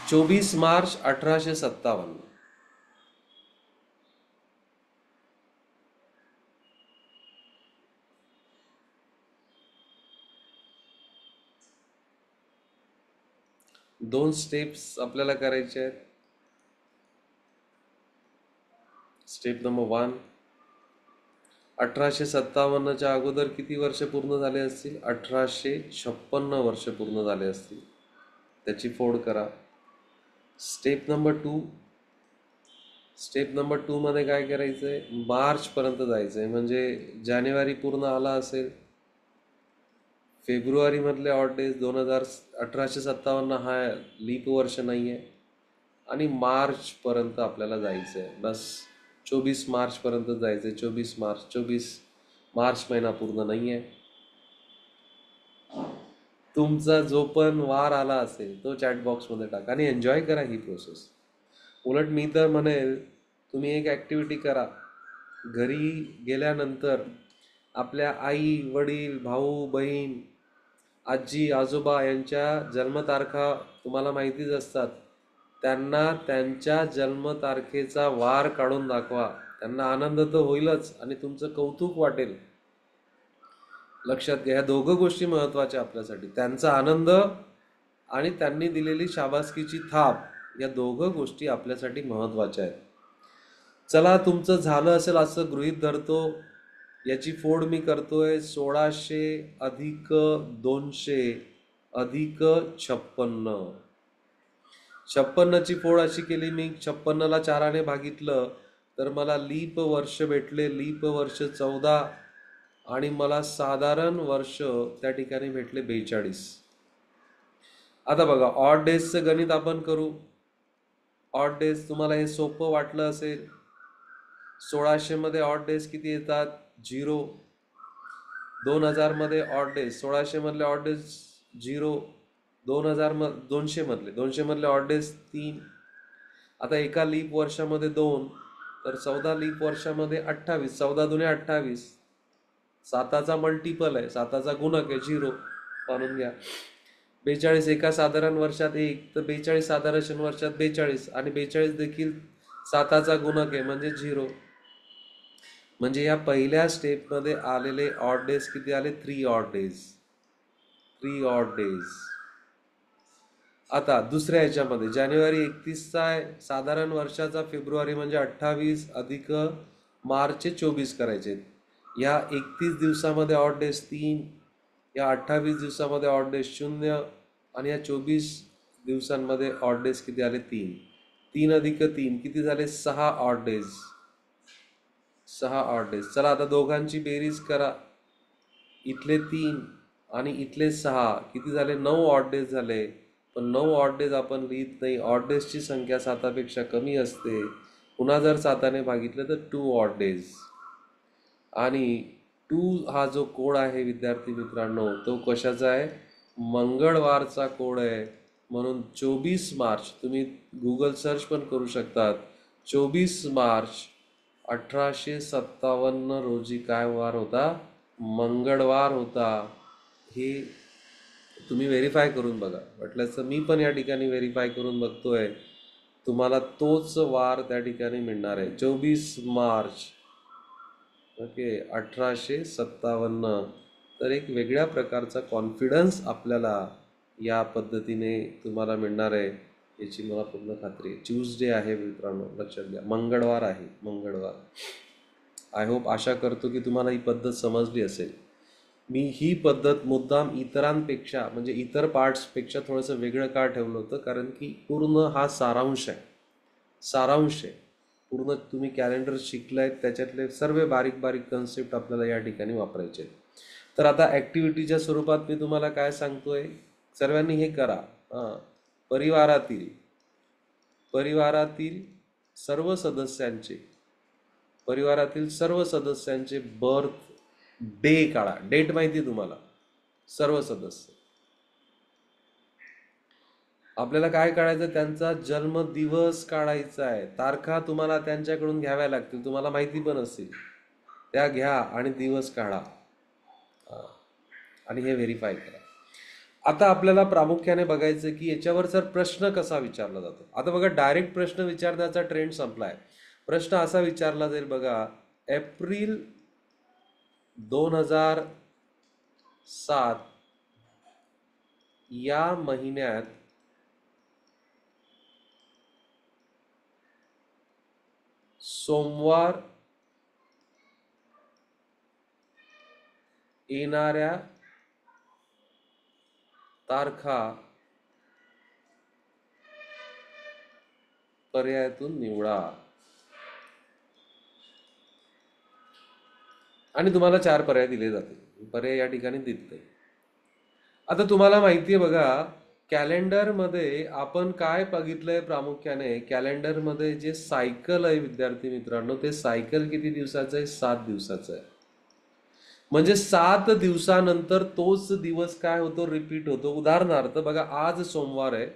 24 मार्च 1857. दोन स्टेप्स आपल्याला करायचे आहेत. स्टेप नंबर 1, 1857च्या अगोदर किती वर्ष पूर्ण झाले असतील? 1856 वर्ष पूर्ण झाले असतील. त्याची फोड करा. स्टेप नंबर 2 मध्ये काय करायचंय? मार्चपर्यंत जायचंय. म्हणजे जानेवारी पूर्ण आला असेल, फेब्रुवारी मधले ऑड डेज 1857 हा लीप वर्ष नाही आहे, आणि मार्चपर्यंत आपल्याला जायचं आहे. बस 24 मार्चपर्यंत जायचं आहे. 24 मार्च महिना पूर्ण नाही आहे. तुमचा जो पण वार आला असेल तो चॅट बॉक्समध्ये टाका आणि एन्जॉय करा ही प्रोसेस. उलट मी तर म्हणेल, तुम्ही एक ॲक्टिव्हिटी करा. घरी गेल्यानंतर आपल्या आई वडील, भाऊ बहीण, आजी आजोबा यांच्या जन्मतारखा तुम्हाला माहितीच असतात. त्यांना त्यांच्या जन्मतारखेचा वार काढून दाखवा. त्यांना आनंद तर होईलच आणि तुमचं कौतुक वाटेल. लक्षात घ्या, ह्या दोघं गोष्टी महत्त्वाच्या आपल्यासाठी. त्यांचा आनंद आणि त्यांनी दिलेली शाबासकीची थाप, या दोघं गोष्टी आपल्यासाठी महत्त्वाच्या आहेत. चला, तुमचं झालं असेल असं गृहीत धरतो. याची फोड मी करतोय. 1600 अधिक 200 अधिक 56. 56ची फोड अशी केली मी, 56ला 4ने भागितलं तर मला लीप वर्ष भेटले. लीप वर्ष 14 आणि मला साधारण वर्ष त्या ठिकाणी भेटले 42. आता बघा, ऑड डेजचं गणित आपण करू. ऑड डेज तुम्हाला हे सोपं वाटलं असेल. 1600 मध्ये ऑड डेज किती येतात? 0. 2000 मध्ये ऑड डेज, 1600 मधले ऑड डेज 0. 200 मधले ऑड डेज 3. आता एका लीप वर्षामध्ये 2, तर 14 लीप वर्षामध्ये 28. 14 दुने 28, 7चा मल्टिपल आहे, 7चा गुणक आहे, 0 मानून घ्या. 42 एका साधारण वर्षात 1, तर 42 साधारण वर्षात 42, आणि 42 देखील 7चा गुणक आहे म्हणजे 0. म्हणजे या पहिल्या स्टेपमध्ये आलेले ऑड डेज किती आले? 3 ऑड डेज. 3 odd days. आता दुसऱ्या ह्याच्यामध्ये जानेवारी 31चा आहे, साधारण वर्षाचा फेब्रुवारी म्हणजे 28 अधिक मार्चचे 24 करायचे. या 31 दिवसामध्ये ऑड डेज 3, या 28 दिवसामध्ये ऑड डेज 0, आणि या 24 दिवसांमध्ये ऑड डेज किती आले? 3. 3 अधिक 3 किती झाले? 6 ऑड डेज. 6 odd days. चला, आता दोघांची बेरीज करा. इथले 3 आणि इथले 6 किती झाले? 9 ऑड डेज झाले. पण 9 ऑड डेज आपण लिहित नाही. ऑड डेजची संख्या 7पेक्षा कमी असते. पुन्हा जर 7ने भागितलं तर 2 ऑड डेज. आणि 2 हा जो कोड आहे विद्यार्थी मित्रांनो, तो कशाचा आहे? मंगळवारचा कोड आहे. म्हणून 24 मार्च, तुम्ही गुगल सर्च पण करू शकतात. 24 मार्च 1857 रोजी काय वार होता? मंगळवार होता. हे तुम्ही व्हेरीफाय करून बघा. वाटल्यास मी पण या ठिकाणी व्हेरीफाय करून बघतोय. तुम्हाला तोच वार त्या ठिकाणी मिळणार आहे, 24 मार्च. ओके, 1857. तर एक वेगळ्या प्रकारचा कॉन्फिडन्स आपल्याला या पद्धतीने तुम्हाला मिळणार आहे, याची मला पूर्ण खात्री आहे. ट्यूजडे आहे मित्रांनो, लक्षात घ्या. मंगळवार आहे, मंगळवार. आय होप, आशा करतो की तुम्हाला ही पद्धत समजली असेल. मी ही पद्धत मुद्दाम इतरांपेक्षा, म्हणजे इतर पार्ट्सपेक्षा थोडंसं वेगळं का ठेवलं होतं? कारण की पूर्ण हा सारांश आहे. सारांश आहे पूर्ण. तुम्ही कॅलेंडर शिकलाय, त्याच्यातले सर्व बारीक बारीक कन्सेप्ट आपल्याला या ठिकाणी वापरायचे. तर आता ॲक्टिव्हिटीच्या स्वरूपात मी तुम्हाला काय सांगतोय, सर्वांनी हे करा. हां, परिवारातील परिवारातील सर्व सदस्यांचे परिवारातील सर्व सदस्यांचे बर्थ डे काढा. डेट माहिती तुम्हाला, सर्व सदस्य. आपल्याला काय काढायचं? त्यांचा जन्मदिवस काढायचा आहे. तारखा तुम्हाला त्यांच्याकडून घ्याव्या लागतील, तुम्हाला माहिती पण असेल. त्या घ्या आणि दिवस काढा आणि हे व्हेरीफाय करा. आता आपल्याला प्रामुख्याने बघायचं की याच्यावर सर प्रश्न कसा विचारला जातो. आता बघा, डायरेक्ट प्रश्न विचारण्याचा ट्रेंड संपलाय. प्रश्न असा विचारला जाईल बघा, एप्रिल 2007 या महिन्यात सोमवार येणाऱ्या तारखा पर्यायातून निवडा. आणि तुम्हाला 4 पर्याय दिले जाते. पर्याय या ठिकाणी दिसते. आता तुम्हाला माहिती आहे बघा, कॅलेंडरमध्ये आपण काय बघितलंय प्रामुख्याने? कॅलेंडरमध्ये जे सायकल आहे विद्यार्थी मित्रांनो, ते सायकल किती दिवसाचं आहे? 7 दिवसाचं आहे. म्हणजे 7 दिवसानंतर तोच दिवस काय होतो? रिपीट होतो. उदाहरणार्थ बघा, आज सोमवार आहे,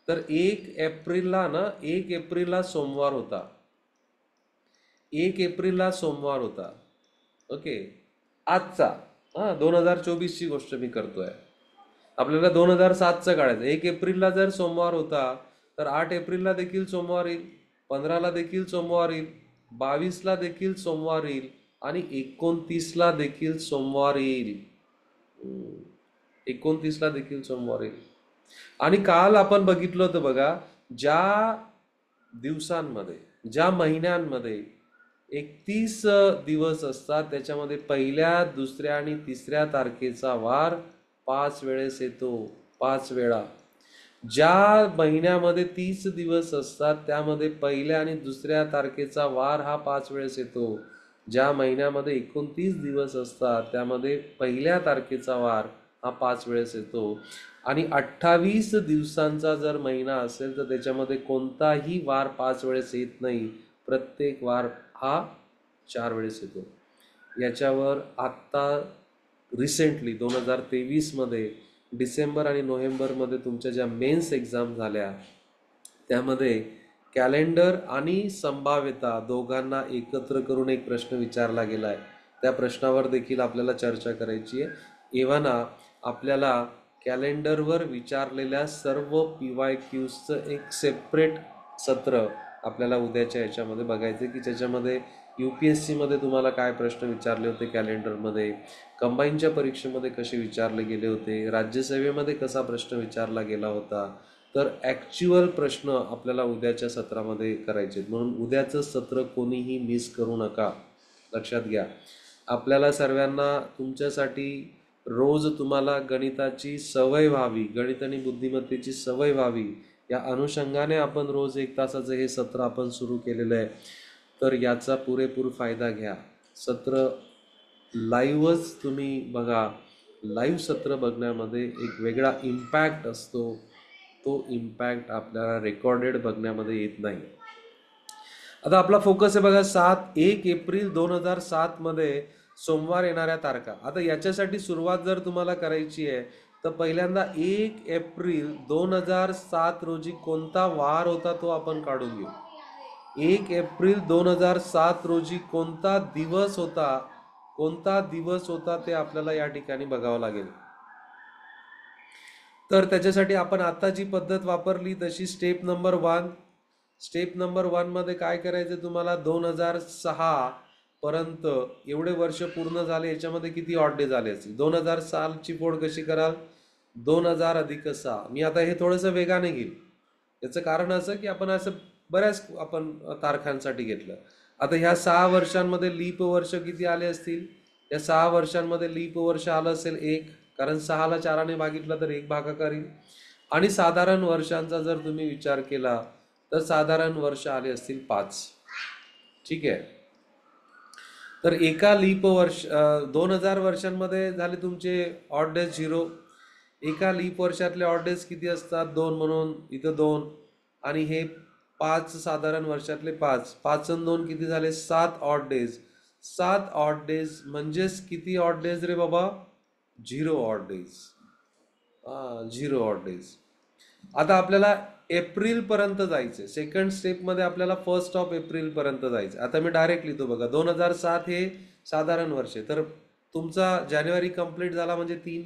तर 1 एप्रिलला सोमवार होता. 1 एप्रिलला सोमवार होता. ओके, आजचा, 2024ची गोष्ट मी करतोय. आपल्याला 2007चं काढायचं. 1 एप्रिलला जर सोमवार होता, तर 8 एप्रिलला देखील सोमवार येईल, 15ला देखील सोमवार येईल, 22ला देखील सोमवार येईल आणि 29ला देखील सोमवार येईल. 29ला देखील सोमवार येईल. आणि काल आपण बघितलं होतं बघा, ज्या दिवसांमध्ये, ज्या महिन्यांमध्ये 31 दिवस असतात, त्याच्यामध्ये पहिल्या, दुसऱ्या आणि तिसऱ्या तारखेचा वार 5 वेळेस येतो. 5 वेळा. ज्या महिन्यामध्ये 30 दिवस असतात, त्यामध्ये पहिल्या आणि दुसऱ्या तारखेचा वार हा 5 वेळेस येतो. ज्या महिन्यामध्ये 29 दिवस असतात, त्यामध्ये पहिल्या तारखेचा वार हा 5 वेळेस येतो. आणि 28 दिवसांचा जर महिना असेल, तर त्याच्यामध्ये कोणताही वार 5 वेळेस येत नाही. प्रत्येक वार हा 4 वेळेस येतो. याच्यावर आत्ता रिसेंटली 2023मध्ये डिसेंबर आणि नोव्हेंबरमध्ये तुमच्या ज्या मेन्स एक्झाम झाल्या, त्यामध्ये कॅलेंडर आणि संभाव्यता दोघांना एकत्र करून एक प्रश्न विचारला गेला आहे. त्या प्रश्नावर देखील आपल्याला चर्चा करायची आहे. एव्हाना आपल्याला कॅलेंडरवर विचारलेल्या सर्व PYQचं एक सेपरेट सत्र आपल्याला उद्याच्या याच्यामध्ये बघायचं, की ज्याच्यामध्ये UPSCमध्ये तुम्हाला काय प्रश्न विचारले होते कॅलेंडरमध्ये, कंबाईनच्या परीक्षेमध्ये कसे विचारले गेले होते, राज्यसेवेमध्ये कसा प्रश्न विचारला गेला होता. तर ॲक्च्युअल प्रश्न आपल्याला उद्याच्या सत्रामध्ये करायचे आहेत. म्हणून उद्याचं सत्र कोणीही मिस करू नका. लक्षात घ्या, आपल्याला सर्वांना तुमच्यासाठी रोज तुम्हाला गणिताची सवय व्हावी, गणित आणि बुद्धिमत्तेची सवय व्हावी, या अनुषंगाने आपण रोज 1 तासाचं हे सत्र आपण सुरू केलेलं आहे. तर याचा पुरेपूर फायदा घ्या. सत्र लाईव्हच तुम्ही बघा. लाईव्ह सत्र बघण्यामध्ये एक वेगळा इम्पॅक्ट असतो. तो इम्पॅक्ट आपल्याला रेकॉर्डेड बघण्यामध्ये येत नाही. आता आपला फोकस आहे बघा 1 एप्रिल 2007 मध्ये सोमवार येणाऱ्या तारखा. आता याच्यासाठी सुरुवात जर तुम्हाला करायची आहे तर पहिल्यांदा 1 एप्रिल 2007 रोजी कोणता वार होता तो आपण काढून घेऊ. 1 एप्रिल 2007 रोजी कोणता दिवस होता ते आपल्याला या ठिकाणी बघावं लागेल. तर त्याच्यासाठी आपण आता जी पद्धत वापरली तशी स्टेप नंबर 1 मध्ये काय करायचं तुम्हाला, 2006 पर्यंत एवढे वर्ष पूर्ण झाले, याच्यामध्ये किती ऑड डे झाले असतील. 2000 सालची फोड कशी कराल, 2000 अधिक 6. मी आता हे थोडंसं वेगाने घेईल. याचं कारण असं की आपण असं बऱ्याच तारखांसाठी घेतलं. आता ह्या 6 वर्षांमध्ये लीप वर्ष किती आले असतील, या 6 वर्षांमध्ये लीप वर्ष आलं असेल 1, कारण 6ला 4ने भागितलं तर 1 भागाकार येईल. आणि साधारण वर्षांचा जर तुम्ही विचार केला तर साधारण वर्ष आले असतील 5. ठीक आहे. तर एका लीप वर्ष 2000 वर्षांमध्ये झाले तुमचे ऑड डेज 0. एका लीप वर्षातले ऑड डेज किती असतात, 2, म्हणून इथं 2. आणि हे 5 साधारण वर्षातले 5. 5 आणि 2 किती झाले, 7 ऑड डेज. 7 ऑड डेज म्हणजेच किती ऑड डेज रे बाबा, 0 ऑड डेज. 0 odd days. आता आपल्याला एप्रिल पर्यंत जायचे. सेकंड स्टेप मध्ये आपल्याला 1 एप्रिल पर्यंत जायचं. आता मी डायरेक्ट लिहितो बघा. 2007 हे साधारण वर्ष आहे, तर तुमचा जानेवारी कंप्लीट झाला म्हणजे 3.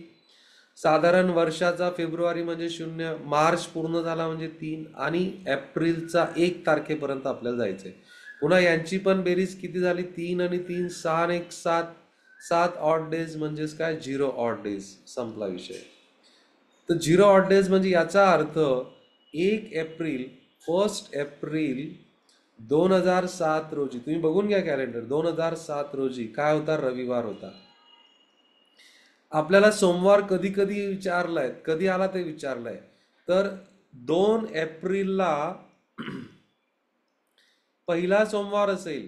साधारण वर्षाचा फेब्रुवारी म्हणजे 0, मार्च पूर्ण झाला म्हणजे 3, आणि एप्रिलचा 1 तारखेपर्यंत आपल्याला जायचंय. पुन्हा यांची पण बेरीज किती झाली, 3 आणि 3 6 आणि 1 7. 7 ऑड डेज म्हणजेच काय, 0 ऑड डेज. संपला विषय. तर 0 ऑड डेज म्हणजे याचा अर्थ 1 एप्रिल 2007 रोजी, तुम्ही बघून घ्या कॅलेंडर, 2007 रोजी काय होता, रविवार होता. आपल्याला सोमवार कधी कधी विचारलाय, कधी आला ते विचारलंय. तर 2 एप्रिलला पहिला सोमवार असेल,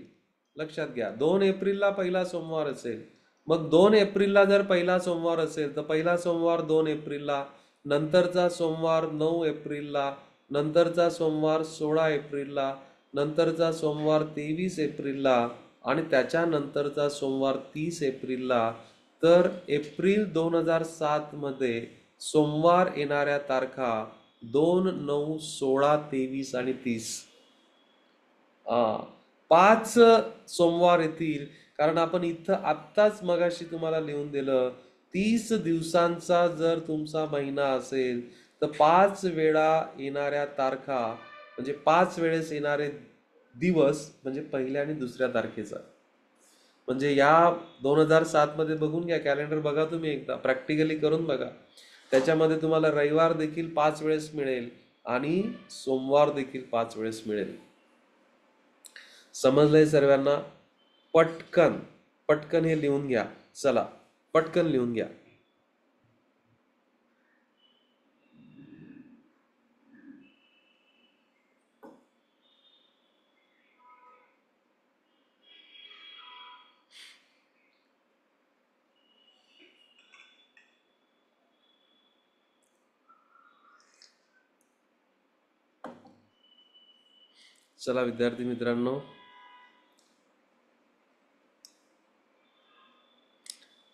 लक्षात घ्या, 2 एप्रिलला पहिला सोमवार असेल. मग 2 एप्रिलला जर पहिला सोमवार असेल तर पहिला सोमवार 2 एप्रिलला, नंतरचा सोमवार 9 एप्रिलला, नंतरचा सोमवार 16 एप्रिलला, नंतरचा सोमवार 23 एप्रिलला, आणि त्याच्यानंतरचा सोमवार 30 एप्रिलला. तर एप्रिल 2007 मध्ये सोमवार येणाऱ्या तारखा 2, 9, 16, 23 आणि 30. 5 सोमवार येतील, कारण आपण इथं आत्ताच मगाशी तुम्हाला लिहून दिलं 30 दिवसांचा जर तुमचा महिना असेल तर 5 वेळा येणाऱ्या तारखा म्हणजे 5 वेळेस येणारे दिवस म्हणजे पहिल्या आणि दुसऱ्या तारखेचा. म्हणजे या 2007 मध्ये बघून घ्या, कॅलेंडर बघा तुम्ही एकदा, प्रॅक्टिकली करून बघा. त्याच्यामध्ये तुम्हाला रविवार देखील 5 वेळेस मिळेल आणि सोमवार देखील 5 वेळेस मिळेल. समजलंय सर्वांना? पटकन पटकन हे लिहून घ्या. चला पटकन लिहून घ्या. चला विद्यार्थी मित्रांनो,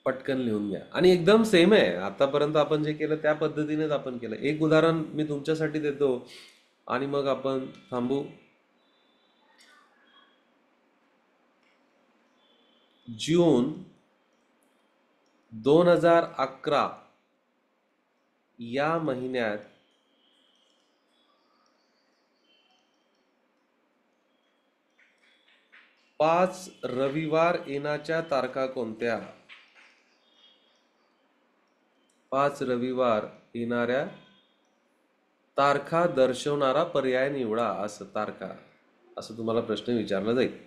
पटकन लिहून घ्या. आणि एकदम सेम आहे, आतापर्यंत आपण जे केलं त्या पद्धतीनेच आपण केलं. एक उदाहरण मी तुमच्यासाठी देतो आणि मग आपण थांबू. जून 2011 या महिन्यात 5 रविवार येण्याच्या तारखा कोणत्या? 5 रविवार येणाऱ्या तारखा दर्शवणारा पर्याय निवडा. असं तुम्हाला प्रश्न विचारला जाईल.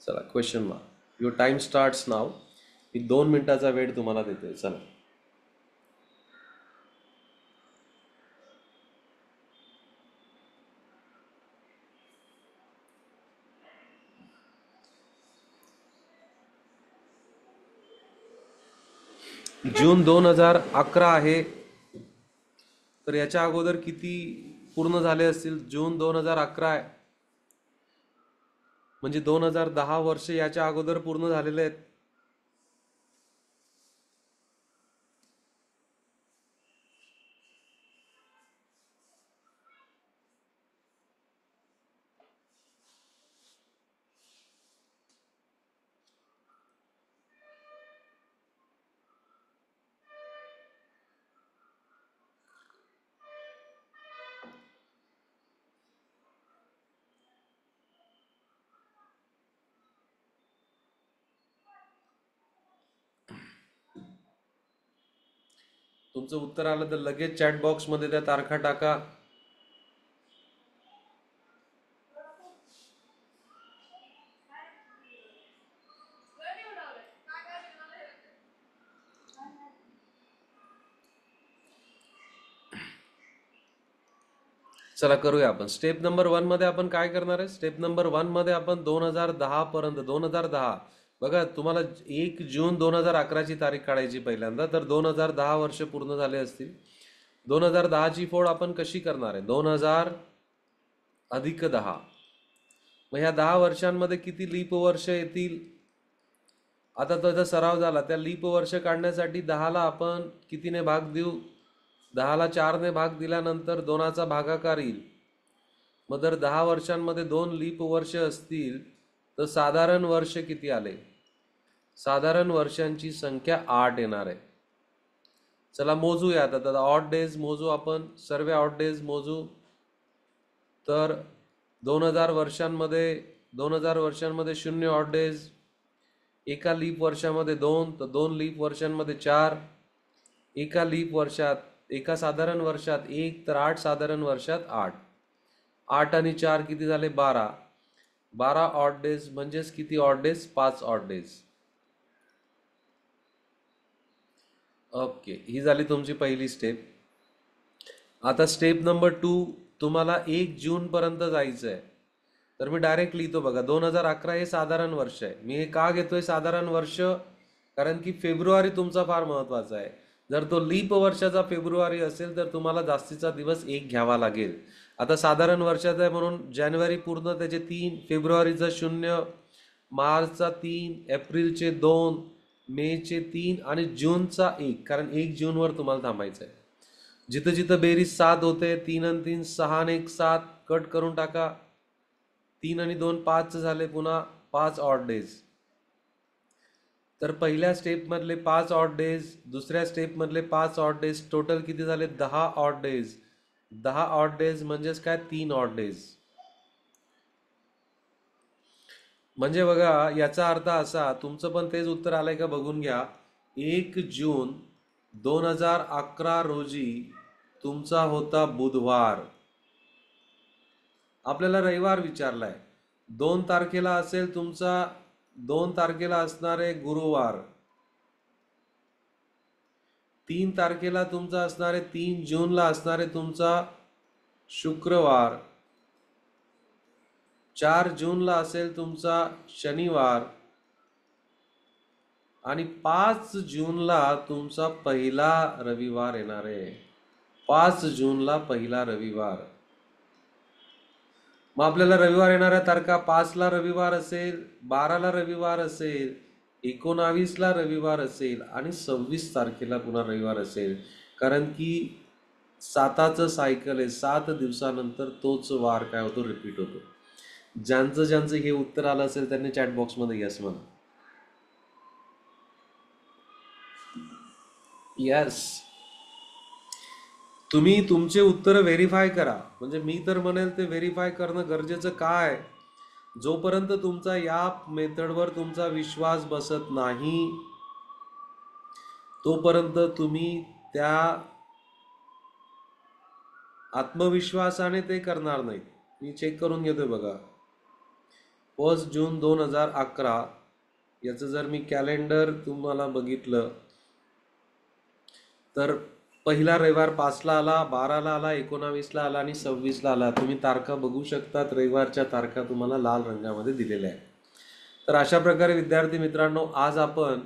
चला, question mark. Your time starts now. मी 2 मिनिटाचा वेळ तुम्हाला देतोय. चला. जून 2011 आहे, तर याच्या अगोदर किती पूर्ण झाले असतील? जून 2011 आहे, म्हणजे 2010 वर्ष याच्या अगोदर पूर्ण झालेले आहेत. तुमचं उत्तर आलं तर लगेच चॅट बॉक्समध्ये त्या तारखा टाका. चला करूया आपण. स्टेप नंबर 1 मध्ये आपण काय करणार आहे? स्टेप नंबर 1 मध्ये आपण 2010 पर्यंत, 2010 बघा, तुम्हाला 1 जून 2011 ची तारीख काढायची पहिल्यांदा, तर 2010 वर्ष पूर्ण झाले असतील. 2010 ची फोड आपण कशी करणार आहे? 2000 अधिक 10. मग ह्या 10 वर्षांमध्ये किती लीप वर्ष येतील? आता त्याचा सराव झाला. त्या लीप वर्ष काढण्यासाठी 10ला आपण कितीने भाग देऊ? 10ला 4ने भाग दिल्यानंतर 2चा भागाकार येईल. मग जर 10 वर्षांमध्ये 2 लीप वर्ष असतील तर साधारण वर्ष किती आले? साधारण वर्षांची संख्या 8 येणार आहे. चला मोजूया आता. ऑड डेज मोजू आपण, सर्व ऑड डेज मोजू. तर 2000 वर्षांमध्ये 0 ऑड डेज, एका लीप वर्षामध्ये 2, तर 2 लीप वर्षांमध्ये 4, एका लीप वर्षात, एका साधारण वर्षात 1, तर 8 साधारण वर्षात 8. 8 आणि 4 किती झाले? 12. 12 ऑड डेज म्हणजेच किती odd days? 5 odd days. Okay, ही झाली तुमची पहिली स्टेप. आता स्टेप नंबर 2, तुम्हाला 1 जून पर्यंत जायचं आहे. तर मी डायरेक्ट लिहितो बघा. 2011 हे साधारण वर्ष आहे. मी हे का घेतोय साधारण वर्ष? कारण की फेब्रुवारी तुमचा फार महत्वाचा आहे. जर तो लीप वर्षाचा फेब्रुवारी असेल तर तुम्हाला जास्तीचा दिवस 1 घ्यावा लागेल. आता साधारण वर्षाचा आहे म्हणून जानेवारी पूर्ण त्याचे 3, फेब्रुवारीचा 0, मार्चचा 3, एप्रिलचे 2, मेचे 3 आणि जूनचा 1, कारण 1 जूनवर तुम्हाला थांबायचं आहे. जिथं जिथं बेरीज 7 होते, 3 आणि 3 6 आणि 1 7, कट करून टाका. 3 आणि 2 5 झाले, पुन्हा 5 ऑड डेज. तर पहिल्या स्टेप मधले 5 ऑड डेज, दुसऱ्या स्टेप मधले 5 ऑड डेज, टोटल किती झाले? 10 ऑड डेज. 10 ऑड डेज म्हणजेच काय? 3 ऑड डेज. म्हणजे बघा, याचा अर्थ असा, तुमचं पण तेच उत्तर आलंय का बघून घ्या. 1 जून 2011 रोजी तुमचा होता बुधवार. आपल्याला रविवार विचारलाय. 2 तारखेला असेल तुमचा, 2 तारखेला असणारे गुरुवार. 3 तारखेला तुमचा असणारे, 3 जूनला असणारे तुमचा शुक्रवार. 4 जूनला असेल तुमचा शनिवार आणि 5 जूनला तुमचा पहिला रविवार येणार आहे. 5 जूनला पहिला रविवार. मग आपल्याला रविवार येणाऱ्या तारखा, 5ला रविवार असेल, 12ला रविवार असेल, 19ला रविवार असेल आणि 26 तारखेला पुन्हा रविवार असेल. कारण की 7चं सायकल आहे. 7 दिवसानंतर तोच वार काय होतो? रिपीट होतो. ज्यांचं ज्यांचं हे उत्तर आलं असेल त्यांनी चॅट बॉक्समध्ये यस म्हणा. यस, तुम्ही तुमचे उत्तर व्हेरीफाय करा. म्हणजे मी तर म्हणेल ते व्हेरीफाय करणं गरजेचं काय? जोपर्यंत तुमचा या मेथडवर तुमचा विश्वास बसत नाही तोपर्यंत तुम्ही त्या आत्मविश्वासाने ते करणार नाही. मी चेक करून घेतोय बघा. 1 जून 2011 याचं जर मी कॅलेंडर तुम्हाला बघितलं तर पहिला रविवार 5ला आला, 12ला आला, 19ला आला आणि 26ला आला. तुम्ही तारखा बघू शकतात. रविवारच्या तारखा तुम्हाला लाल रंगामध्ये दिलेल्या आहेत. तर अशा प्रकारे विद्यार्थी मित्रांनो, आज आपण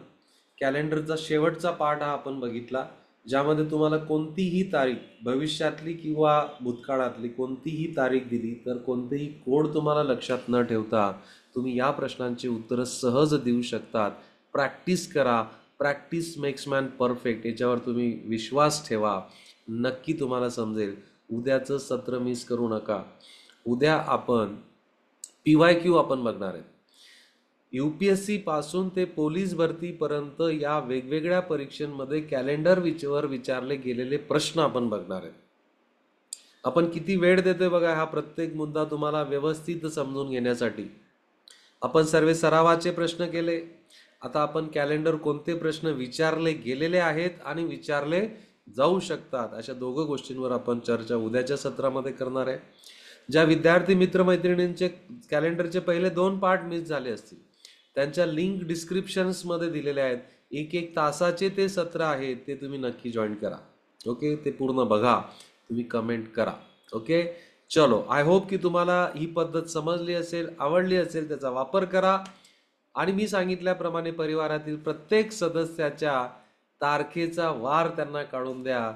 कॅलेंडरचा शेवटचा पार्ट हा आपण बघितला. ज्यामध्ये तुम्हाला कोणतीही तारीख, भविष्यातली किंवा भूतकाळातली कोणतीही तारीख दिली तर कोणतेही कोड तुम्हाला लक्षात न ठेवता तुम्ही या प्रश्नांची उत्तरं सहज देऊ शकतात. प्रॅक्टिस करा. Practice makes man perfect. याच्यावर तुम्ही विश्वास ठेवा. नक्की तुम्हाला समजेल. उद्याचं सत्र मिस करू नका. उद्या आपण PYQ आपण बघणार आहे. UPSC पासून ते पोलीस भरतीपर्यंत या वेगवेगळ्या परीक्षांमध्ये कॅलेंडर वर विचारले गेलेले प्रश्न आपण बघणार आहेत. आपण किती वेळ देतोय बघा हा प्रत्येक मुद्दा तुम्हाला व्यवस्थित समजून घेण्यासाठी. आपण सर्व सरावाचे प्रश्न केले. आता आपण कॅलेंडर कोणते प्रश्न विचारले गेलेले आहेत आणि विचारले जाऊ शकतात अशा दोघं गोष्टींवर आपण चर्चा उद्याच्या सत्रामध्ये करणार आहे. ज्या विद्यार्थी मित्रमैत्रिणींचे कॅलेंडरचे पहिले 2 पार्ट मिस झाले असतील त्यांच्या लिंक डिस्क्रिप्शन्समध्ये दिलेले आहेत. 1-1 तासाचे ते सत्र आहे, ते तुम्ही नक्की जॉईन करा. ओके, ते पूर्ण बघा, तुम्ही कमेंट करा. ओके, चलो, आय होप की तुम्हाला ही पद्धत समजली असेल, आवडली असेल. त्याचा वापर करा आणि मी सांगितल्याप्रमाणे परिवारातील प्रत्येक सदस्याच्या तारखेचा वार त्यांना काढून द्या.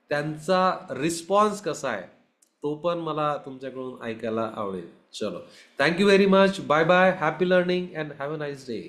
त्यांचा रिस्पॉन्स कसा आहे तो पण मला तुमच्याकडून ऐकायला आवडेल. चलो, thank you very much. Bye bye. Happy learning and have a nice day.